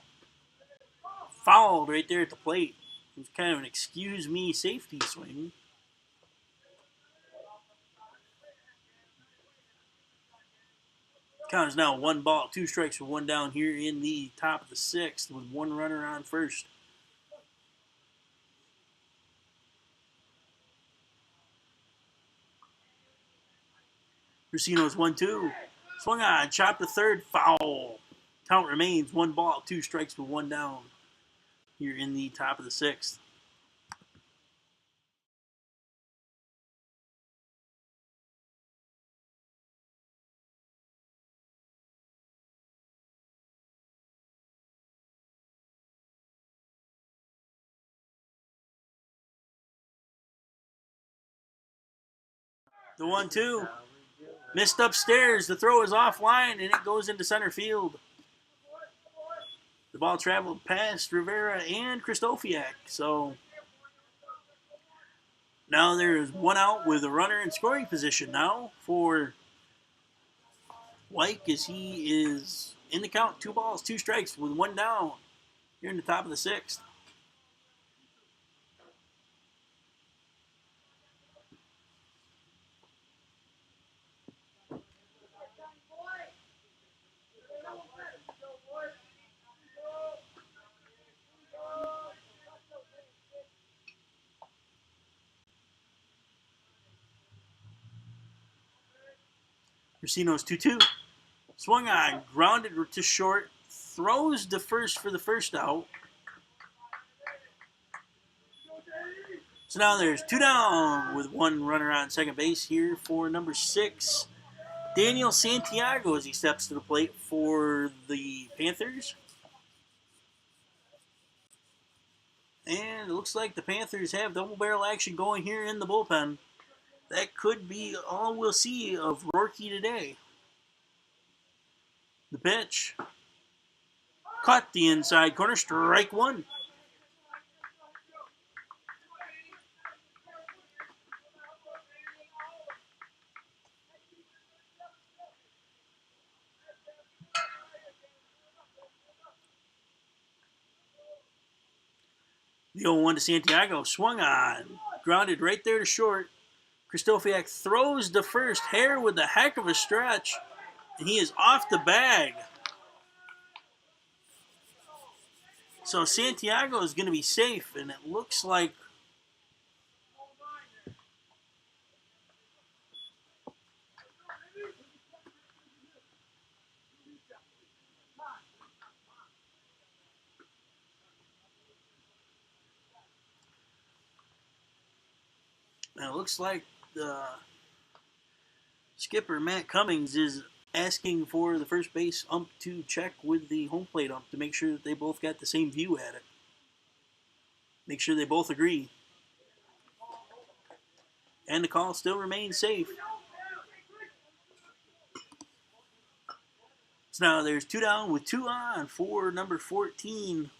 Fouled right there at the plate. It was kind of an excuse me safety swing. Count is now 1 ball, 2 strikes with 1 down here in the top of the 6th with 1 runner on first. Racino's 1-2. Swung on, chopped to third, foul. Count remains 1 ball, 2 strikes with 1 down here in the top of the 6th. The 1-2. Missed upstairs. The throw is offline, and it goes into center field. The ball traveled past Rivera and Krzysztofiak. So now there's 1 out with a runner in scoring position now for White, as he is in the count. 2 balls, 2 strikes with 1 down here in the top of the 6th. Racino's 2-2. Swung on, grounded to short, throws to first for the first out. So now there's 2 down with 1 runner on second base here for number 6, Daniel Santiago, as he steps to the plate for the Panthers. And it looks like the Panthers have double barrel action going here in the bullpen. That could be all we'll see of Rourke today. The pitch. Caught the inside corner. Strike one. The 0-1 to Santiago. Swung on. Grounded right there to short. Krzysztofiak throws to first. Hare with a heck of a stretch. And he is off the bag. So Santiago is going to be safe. And it looks like the skipper, Matt Cummings, is asking for the first base ump to check with the home plate ump to make sure that they both got the same view at it. Make sure they both agree. And the call still remains safe. So now there's 2 down with 2 on for number 14.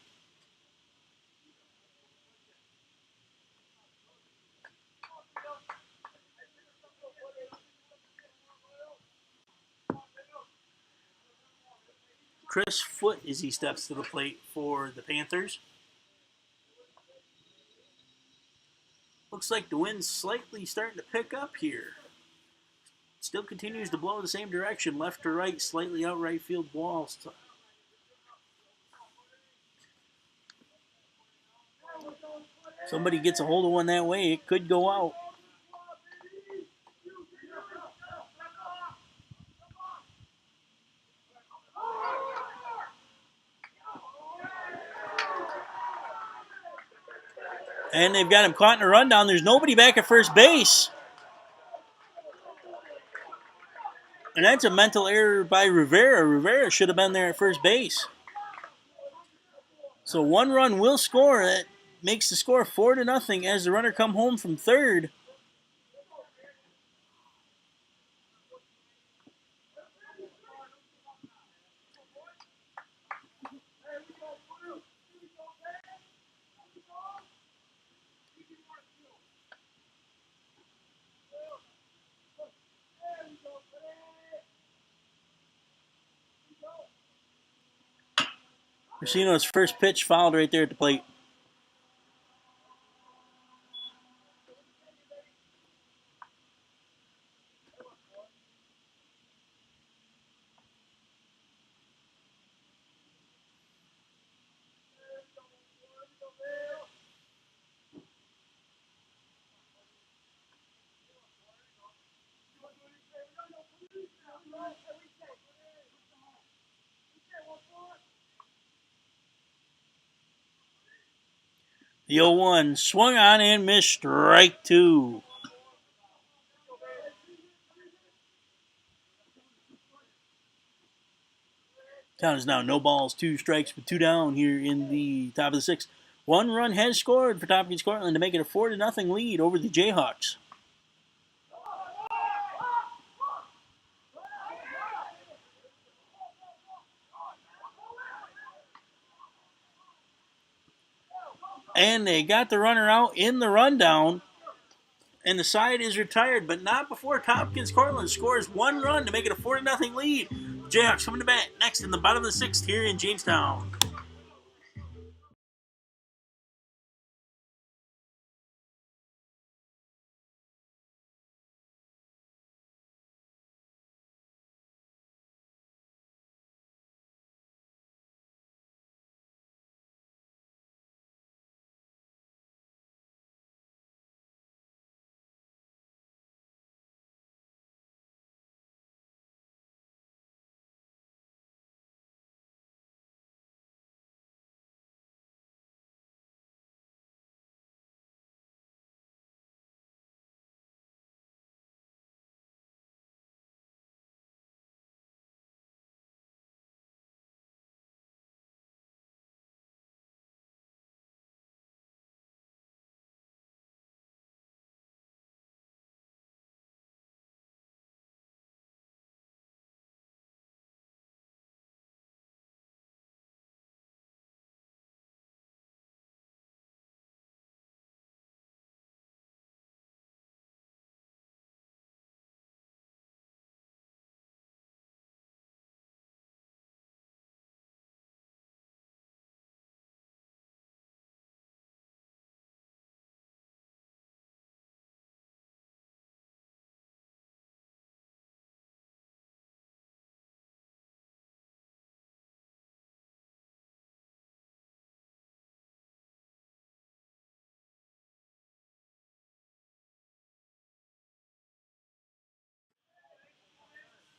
Chris Foote as he steps to the plate for the Panthers. Looks like the wind's slightly starting to pick up here. Still continues to blow the same direction, left to right, slightly out right field walls. Somebody gets a hold of one that way, it could go out. And they've got him caught in a rundown. There's nobody back at first base. And that's a mental error by Rivera. Rivera should have been there at first base. So 1 run will score. That makes the score 4-0 as the runner come home from third. Racino's first pitch fouled right there at the plate. The 0-1 swung on and missed. Strike 2. Count is now no balls, 2 strikes with 2 down here in the top of the 6th. 1 run has scored for Tompkins Cortland to make it a 4-0 lead over the Jayhawks. And they got the runner out in the rundown. And the side is retired, but not before Tompkins Cortland scores 1 run to make it a 4-0 lead. Jayhawks coming to bat next in the bottom of the 6th here in Jamestown.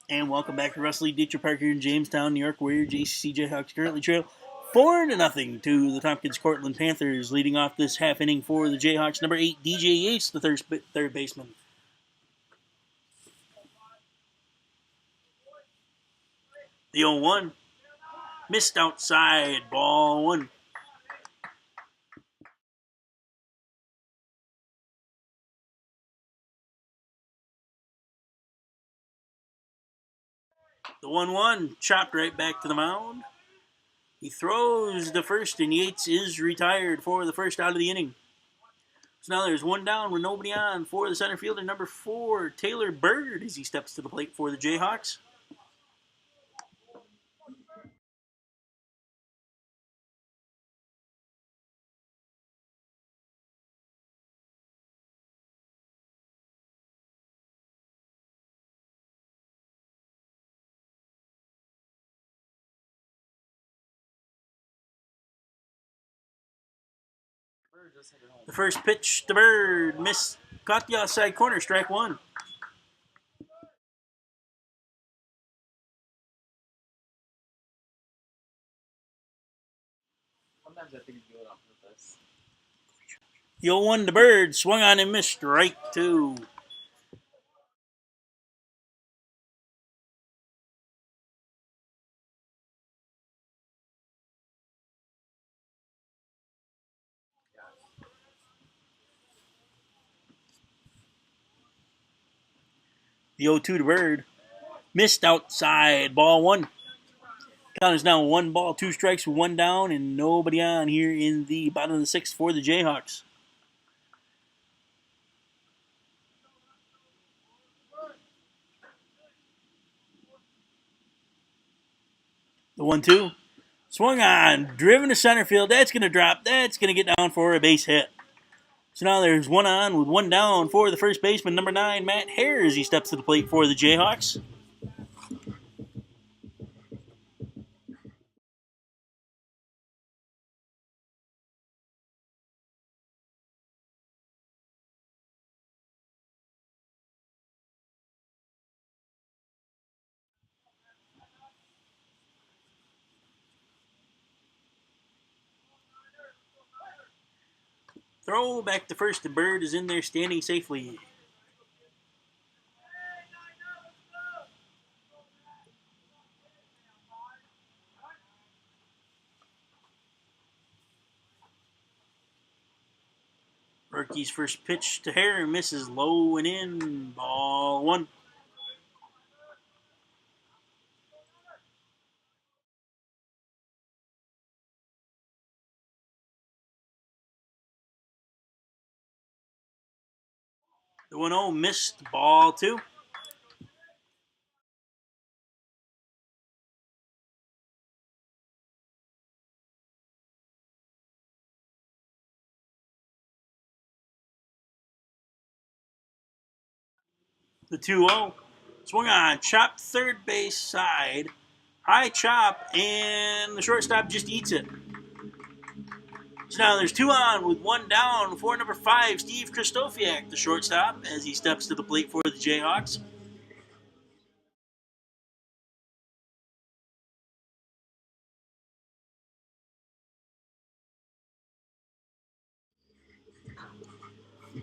And welcome back to Wrestling Dietrich Park here in Jamestown, New York, where your JCC Jayhawks currently trail 4-0 to the Tompkins Cortland Panthers. Leading off this half inning for the Jayhawks, number 8, DJ Yates, the third baseman. The 0-1 missed outside, ball one. The 1-1 chopped right back to the mound. He throws the first, and Yates is retired for the first out of the inning. So now there's one down with nobody on for the center fielder, number 4, Taylor Bird, as he steps to the plate for the Jayhawks. The first pitch to Bird, missed, caught the outside corner, strike one. Sometimes I think you do it on purpose. The 0-1 to Bird, swung on and missed, strike two. The 0-2 to Bird, missed outside, ball one. Count is now 1 ball, 2 strikes, 1 down, and nobody on here in the bottom of the 6th for the Jayhawks. The 1-2, swung on, driven to center field. That's going to drop. That's going to get down for a base hit. So now there's one on with 1 down for the first baseman, number 9, Matt Hare, as he steps to the plate for the Jayhawks. Throw back to first. The Bird is in there standing safely. Berkey's first pitch to Hare misses low and in. Ball one. The 1-0 missed. Ball two. The 2-0 swung on, chopped third base side. High chop, and the shortstop just eats it. So now there's 2 on with 1 down for number 5, Steve Kristofiak, the shortstop, as he steps to the plate for the Jayhawks.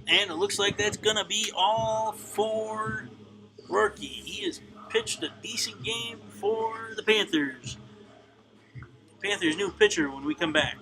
And it looks like that's going to be all for Rourke. He has pitched a decent game for the Panthers. Panthers' new pitcher when we come back.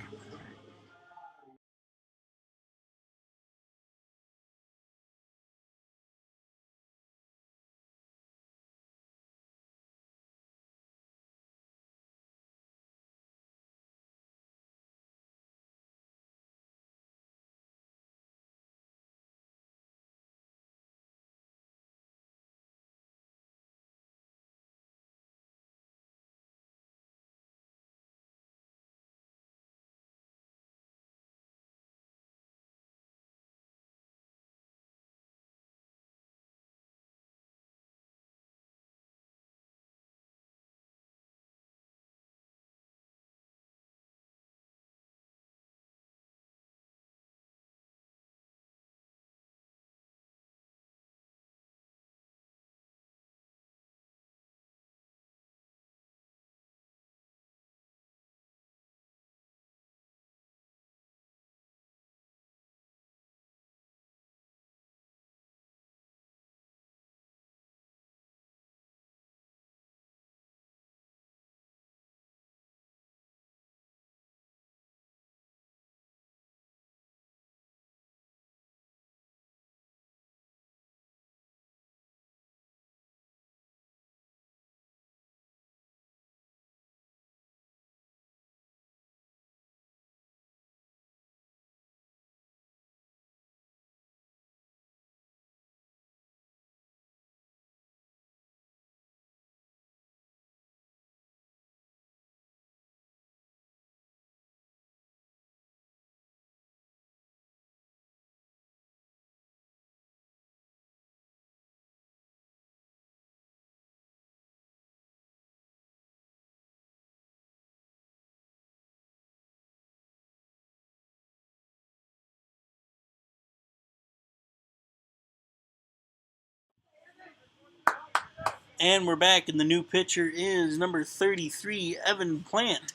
And we're back, and the new pitcher is number 33, Evan Plant.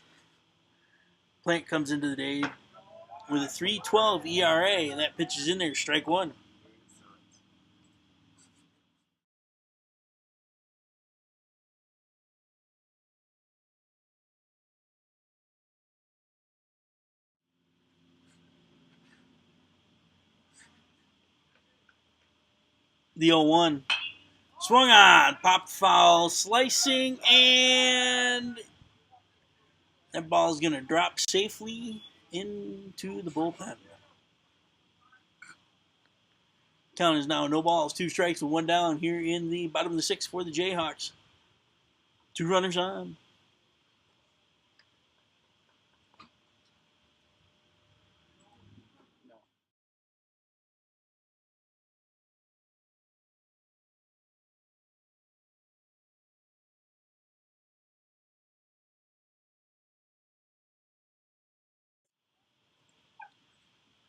Plant comes into the day with a 3.12 ERA, and that pitch is in there, strike one. The 0-1. Swung on, popped foul, slicing, and that ball is going to drop safely into the bullpen. Count is now no balls, 2 strikes, and 1 down here in the bottom of the 6th for the Jayhawks. 2 runners on.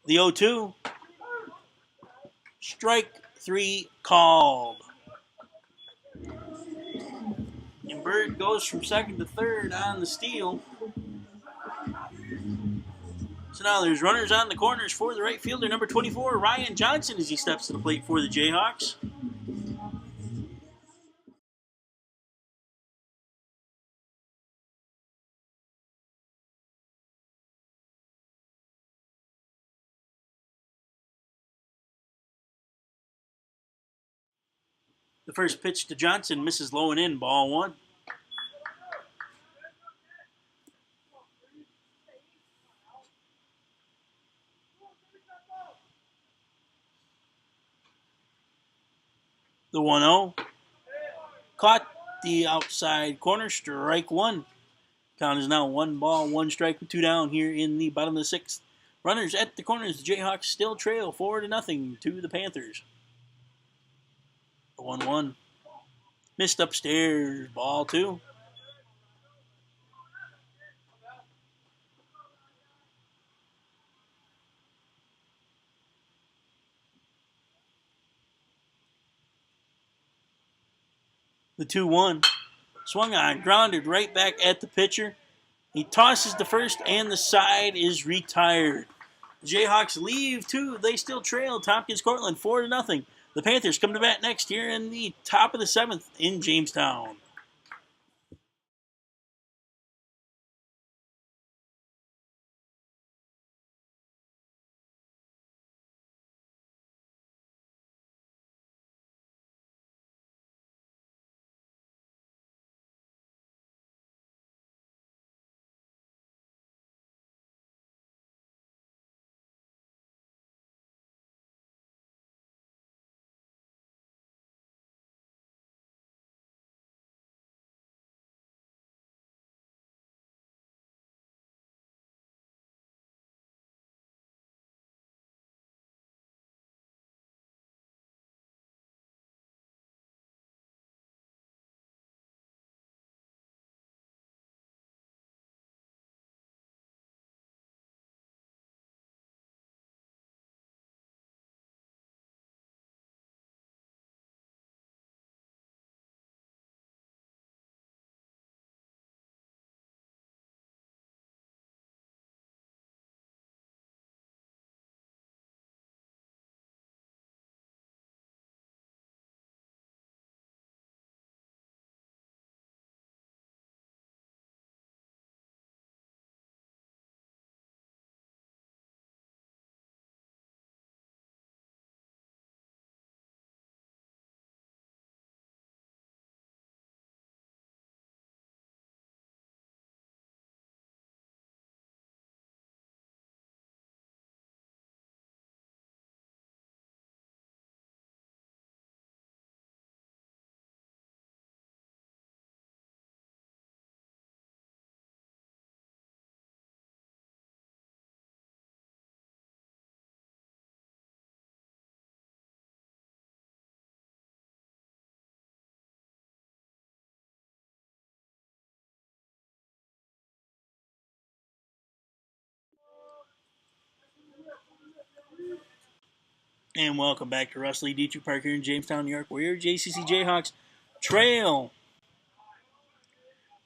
The 0-2. Strike 3 called. And Bird goes from second to third on the steal. So now there's runners on the corners for the right fielder, number 24, Ryan Johnson, as he steps to the plate for the Jayhawks. The first pitch to Johnson misses low and in, ball 1. The 1-0. Caught the outside corner, strike 1. Count is now 1 ball, 1 strike with 2 down here in the bottom of the 6th. Runners at the corners, the Jayhawks still trail 4-0 to the Panthers. The 1-1. Missed upstairs, ball 2. The 2-1. Swung on, grounded right back at the pitcher. He tosses the first, and the side is retired. The Jayhawks leave 2. They still trail Tompkins Cortland 4-0. The Panthers come to bat next here in the top of the 7th in Jamestown. And welcome back to Russ Lee Dietrich Park here in Jamestown, New York, where your JCC Jayhawks trail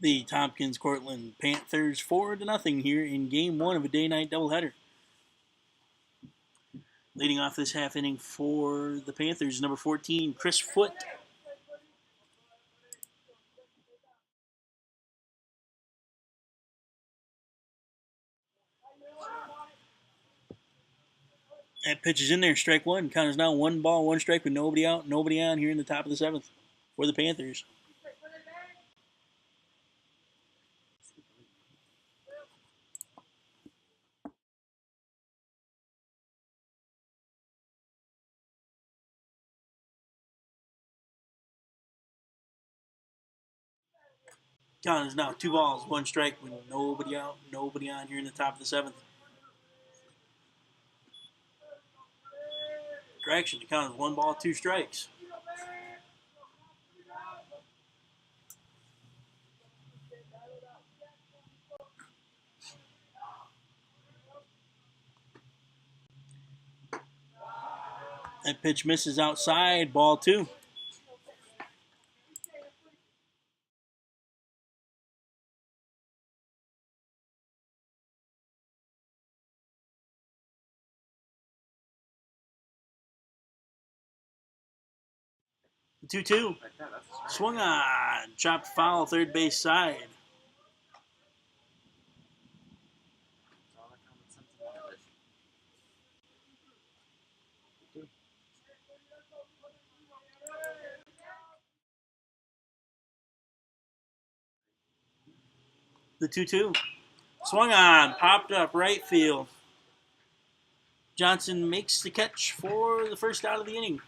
the Tompkins Cortland Panthers 4-0 here in Game 1 of a day-night doubleheader. Leading off this half inning for the Panthers, number 14, Chris Foote. That pitch is in there, strike one. Count is now 1 ball, 1 strike with nobody out, nobody on here in the top of the 7th for the Panthers. Count is now 2 balls, 1 strike with nobody out, nobody on here in the top of the 7th. Correction, the count is 1 ball, 2 strikes. That pitch misses outside, ball 2. The 2-2. Swung on, chopped foul, third base side. The 2-2. Swung on, popped up right field. Johnson makes the catch for the first out of the inning.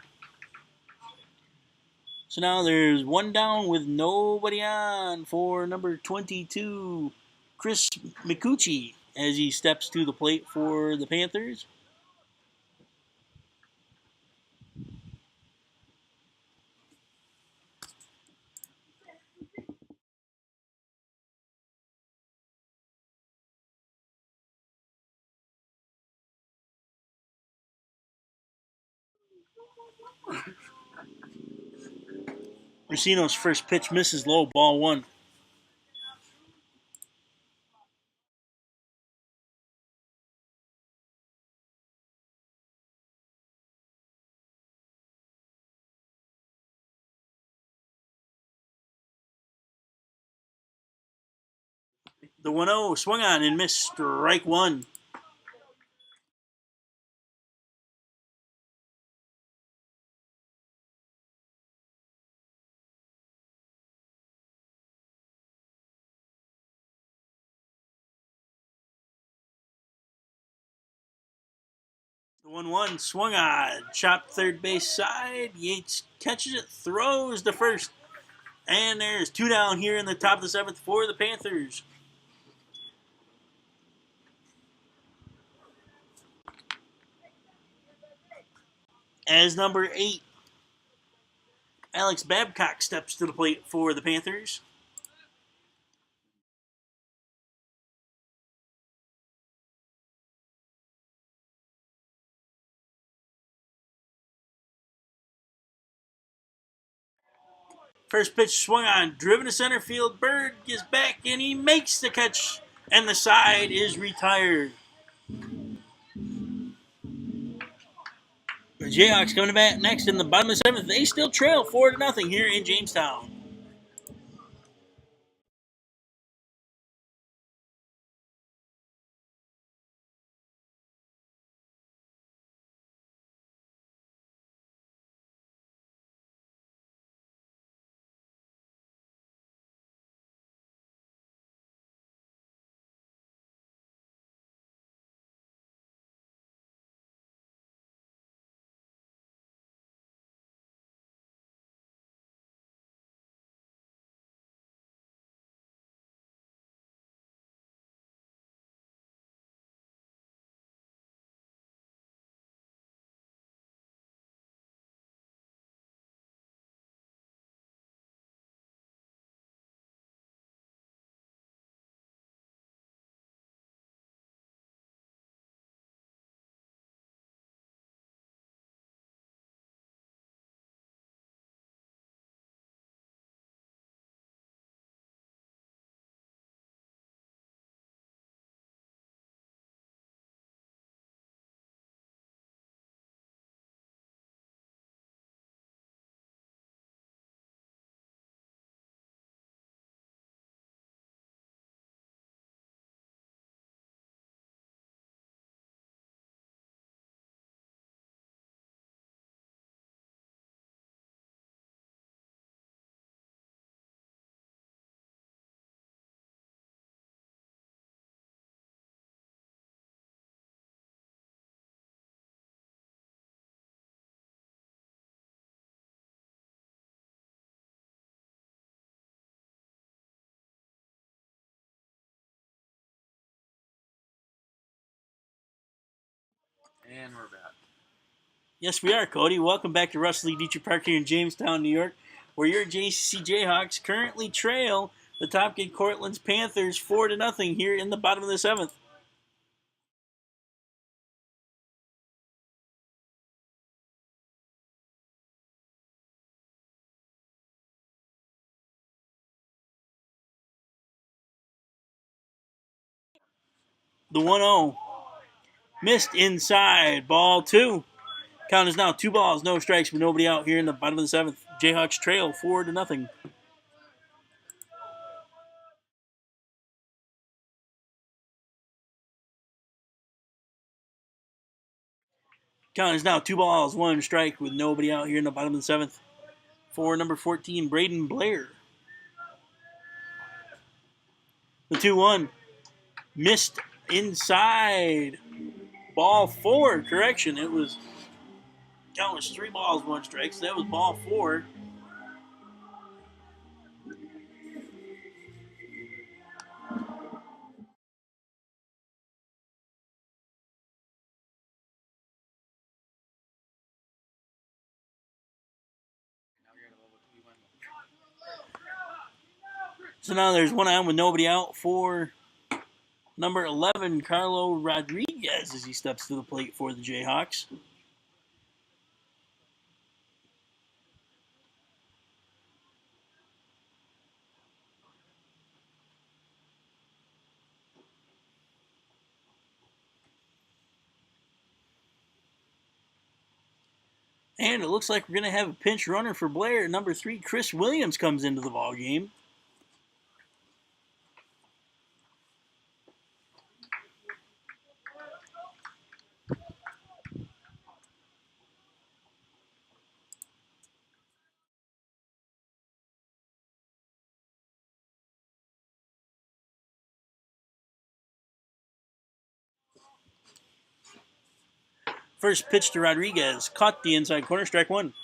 So now there's 1 down with nobody on for number 22, Chris Micucci, as he steps to the plate for the Panthers. Racino's first pitch misses low, ball 1. The 1-0 swung on and missed, strike 1. The 1-1 swung on, chopped third base side. Yates catches it, throws to first. And there's 2 down here in the top of the 7th for the Panthers. As number 8, Alex Babcock steps to the plate for the Panthers. First pitch swung on, driven to center field. Bird gets back and he makes the catch, and the side is retired. The Jayhawks coming to bat next in the bottom of the 7th. They still trail 4-0 here in Jamestown. And we're back. Yes, we are, Cody. Welcome back to Russell Lee Dietrich Park here in Jamestown, New York, where your JCC Jayhawks currently trail the Tompkins Cortland's Panthers 4-0 here in the bottom of the 7th. The 1-0. Missed inside. Ball 2. Count is now 2 balls, no strikes, with nobody out here in the bottom of the 7th. Jayhawks trail 4-0. Count is now 2 balls, 1 strike, with nobody out here in the bottom of the 7th. For number 14, Braden Blair. The 2-1. Missed inside. Ball 4. Correction. Count was 3 balls, 1 strike, so that was ball 4. So now there's 1 on with nobody out for number 11, Carlo Rodriguez, as he steps to the plate for the Jayhawks. And it looks like we're going to have a pinch runner for Blair. Number 3, Chris Williams, comes into the ball game. First pitch to Rodriguez. Caught the inside corner, strike 1.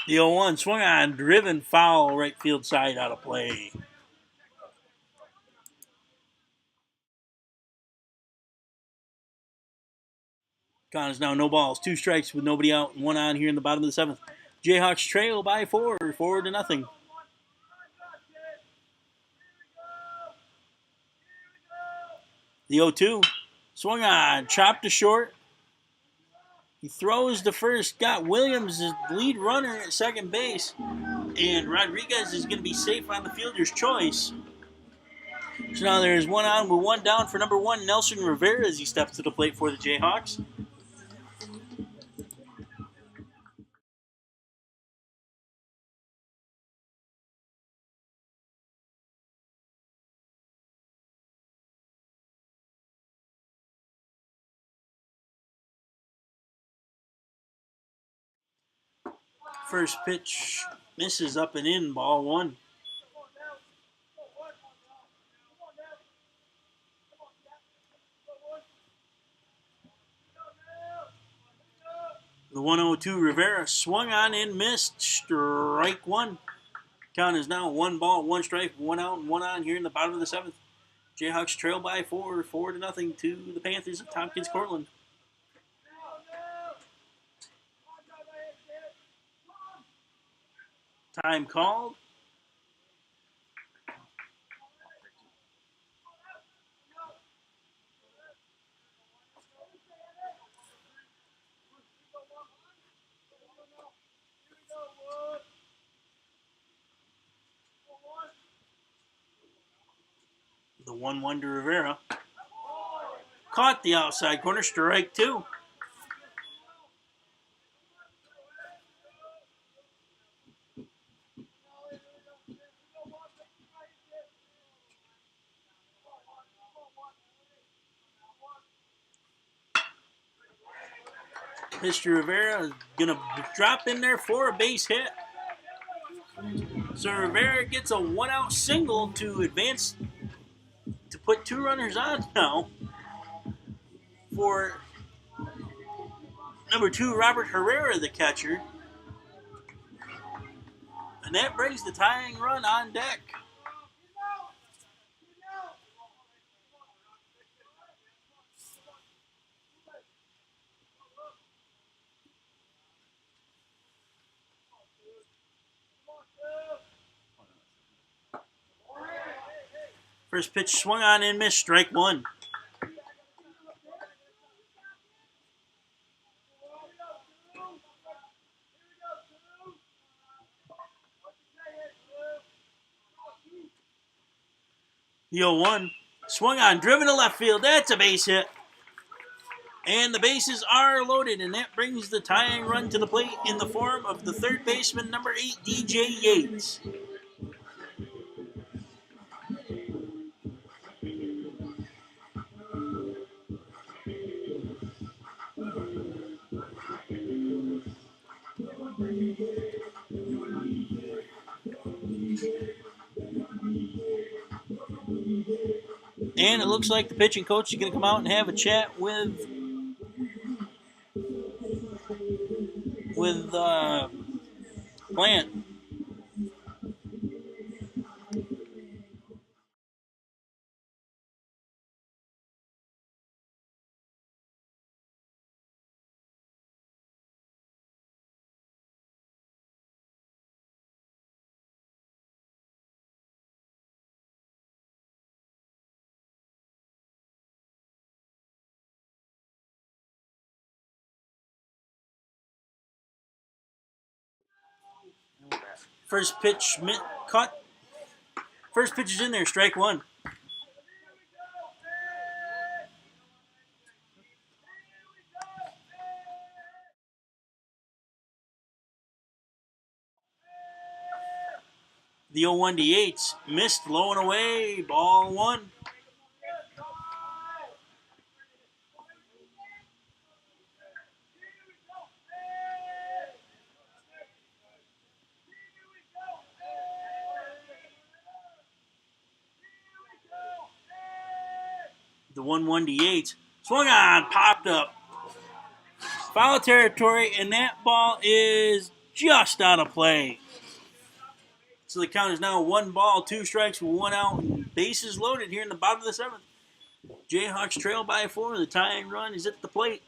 The 0-1 swung on, driven foul, right field side, out of play. Count is now no balls, 2 strikes with nobody out, and 1 on here in the bottom of the 7th. Jayhawks trail by 4, 4-0. The 0-2 swung on, chopped to short. He throws to first, got Williams, his lead runner at second base, and Rodriguez is going to be safe on the fielder's choice. So now there's 1 on with 1 down for number 1, Nelson Rivera, as he steps to the plate for the Jayhawks. First pitch misses, up and in, ball 1. The 1-0 Rivera swung on and missed, strike 1. Count is now 1 ball, 1 strike, 1 out, and 1 on here in the bottom of the 7th. Jayhawks trail by 4, 4-0 to the Panthers of Tompkins, Cortland. Time called. The 1-1 to Rivera. Caught the outside corner, strike 2. Mr. Rivera is going to drop in there for a base hit. So Rivera gets a 1-out single to advance to put 2 runners on now for Number 2, Robert Herrera, the catcher. And that brings the tying run on deck. First pitch swung on and missed, strike 1. The 0-1 swung on, driven to left field. That's a base hit. And the bases are loaded, and that brings the tying run to the plate in the form of the third baseman, number 8, DJ Yates. And it looks like the pitching coach is going to come out and have a chat with Plant. First pitch cut. First pitch is in there, strike 1. The 0-1 to Yates, missed, low and away, ball 1. The 1-1 to Yates, swung on, popped up. Foul territory, and that ball is just out of play. So the count is now 1 ball, 2 strikes, 1 out, and bases loaded here in the bottom of the 7th. Jayhawks trail by 4. The tying run is at the plate.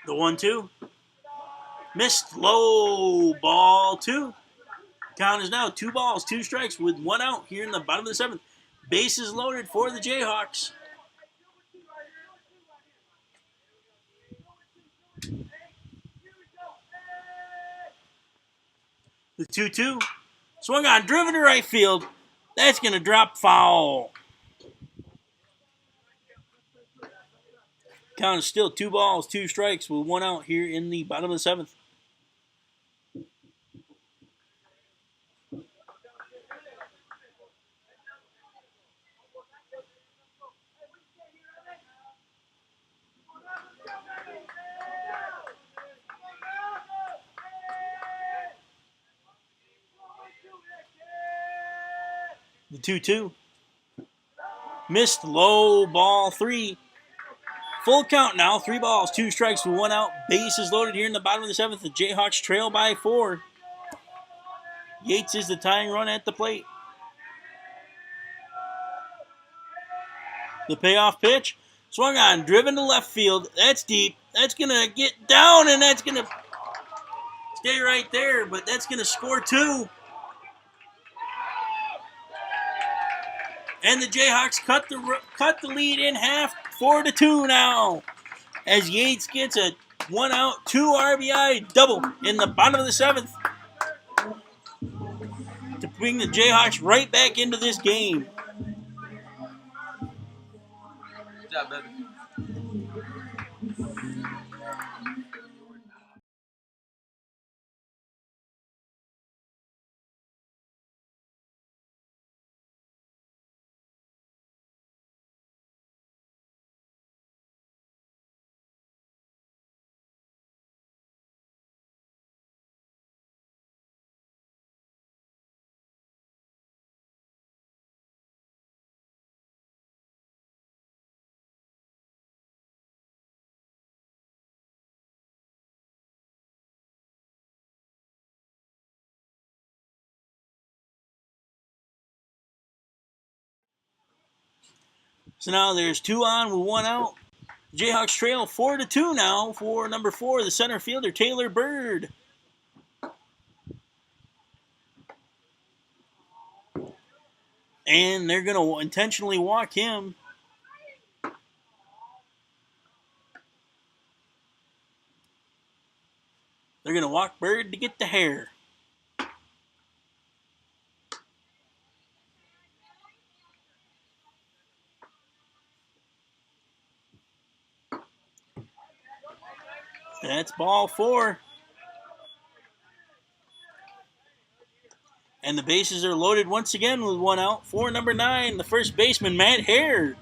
The 1-2. Missed, low, ball 2. Count is now 2 balls, 2 strikes with 1 out here in the bottom of the 7th. Bases loaded for the Jayhawks. The 2-2. Swung on, driven to right field. That's going to drop foul. Count is still 2 balls, 2 strikes with 1 out here in the bottom of the 7th. The 2-2. Missed, low, ball 3. Full count now, 3 balls, 2 strikes with 1 out. Bases loaded here in the bottom of the 7th. The Jayhawks trail by 4. Yates is the tying run at the plate. The payoff pitch. Swung on, driven to left field. That's deep. That's going to get down, and that's going to stay right there, but that's going to score 2. And the Jayhawks cut the lead in half, 4-2 now, as Yates gets a 1 out, 2 RBI double in the bottom of the 7th to bring the Jayhawks right back into this game. Good job, baby. So now there's 2 on with 1 out. Jayhawks trail 4-2 now for number 4, the center fielder, Taylor Bird. And they're going to intentionally walk him. They're going to walk Bird to get the hair. That's ball 4. And the bases are loaded once again with 1 out. For number 9, the first baseman, Matt Hare.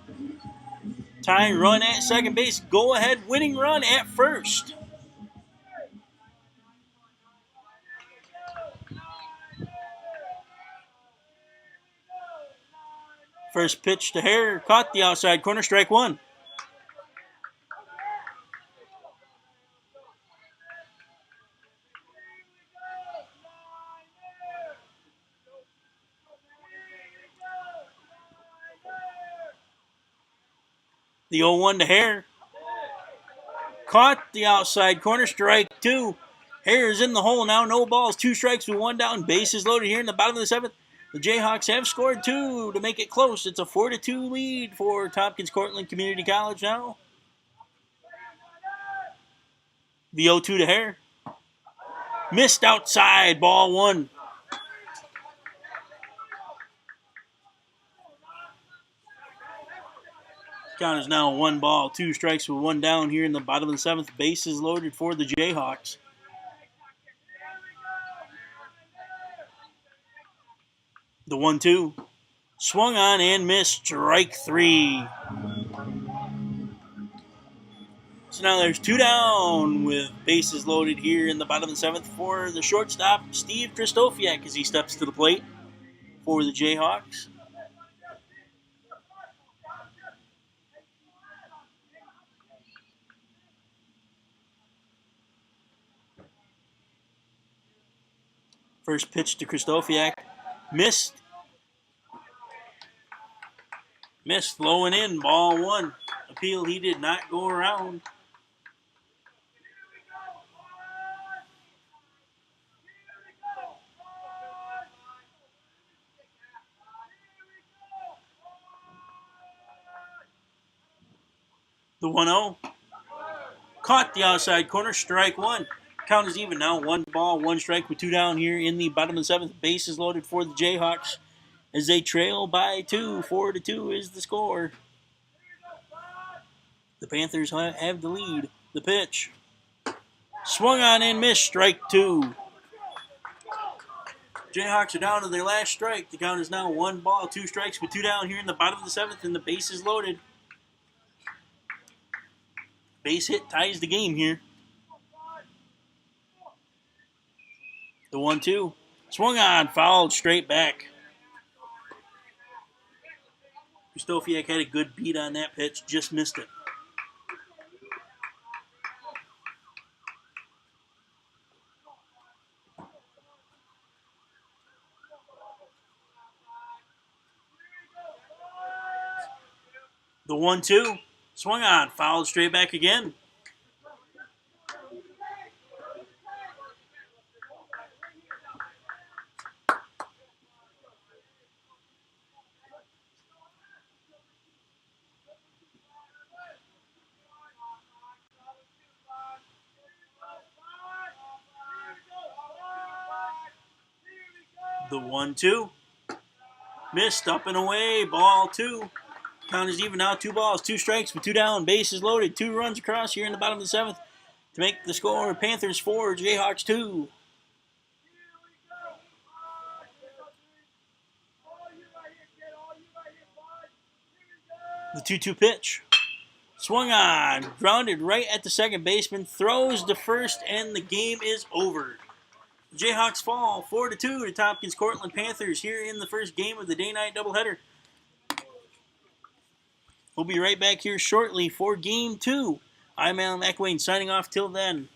Tying run at second base. Go-ahead winning run at first. First pitch to Hare. Caught the outside corner. Strike 1. The 0-1 to Hare. Caught the outside corner. Strike 2. Hare is in the hole now. No balls. 2 strikes with 1 down. Bases loaded here in the bottom of the 7th. The Jayhawks have scored 2 to make it close. It's a 4-2 lead for Tompkins Cortland Community College now. The 0-2 to Hare. Missed outside. Ball 1. Count is now 1 ball, 2 strikes with 1 down here in the bottom of the 7th. Bases loaded for the Jayhawks. The 1-2. Swung on and missed. Strike 3. So now there's 2 down with bases loaded here in the bottom of the 7th for the shortstop, Steve Kristofiak, as he steps to the plate for the Jayhawks. First pitch to Kristofiak. Missed. Missed, low and in, ball 1. Appeal he did not go around. The 1-0. Caught the outside corner, strike 1. Count is even now. 1 ball, 1 strike with 2 down here in the bottom of the 7th. Bases loaded for the Jayhawks as they trail by 2. 4-2 is the score. The Panthers have the lead. The pitch. Swung on and missed. Strike 2. Jayhawks are down to their last strike. The count is now 1 ball, 2 strikes with 2 down here in the bottom of the 7th, and the bases loaded. Base hit ties the game here. The 1-2. Swung on, fouled straight back. Kristofiak had a good beat on that pitch, just missed it. The 1-2. Swung on, fouled straight back again. The 1-2. Missed, up and away, ball 2. Count is even now. 2 balls, 2 strikes with 2 down. Bases loaded. 2 runs across here in the bottom of the 7th to make the score Panthers 4, Jayhawks 2. The 2-2 pitch. Swung on. Grounded right at the second baseman. Throws to first, and the game is over. The Jayhawks fall 4-2 to Tompkins Cortland Panthers here in the first game of the day-night doubleheader. We'll be right back here shortly for Game 2. I'm Alan McWayne signing off till then.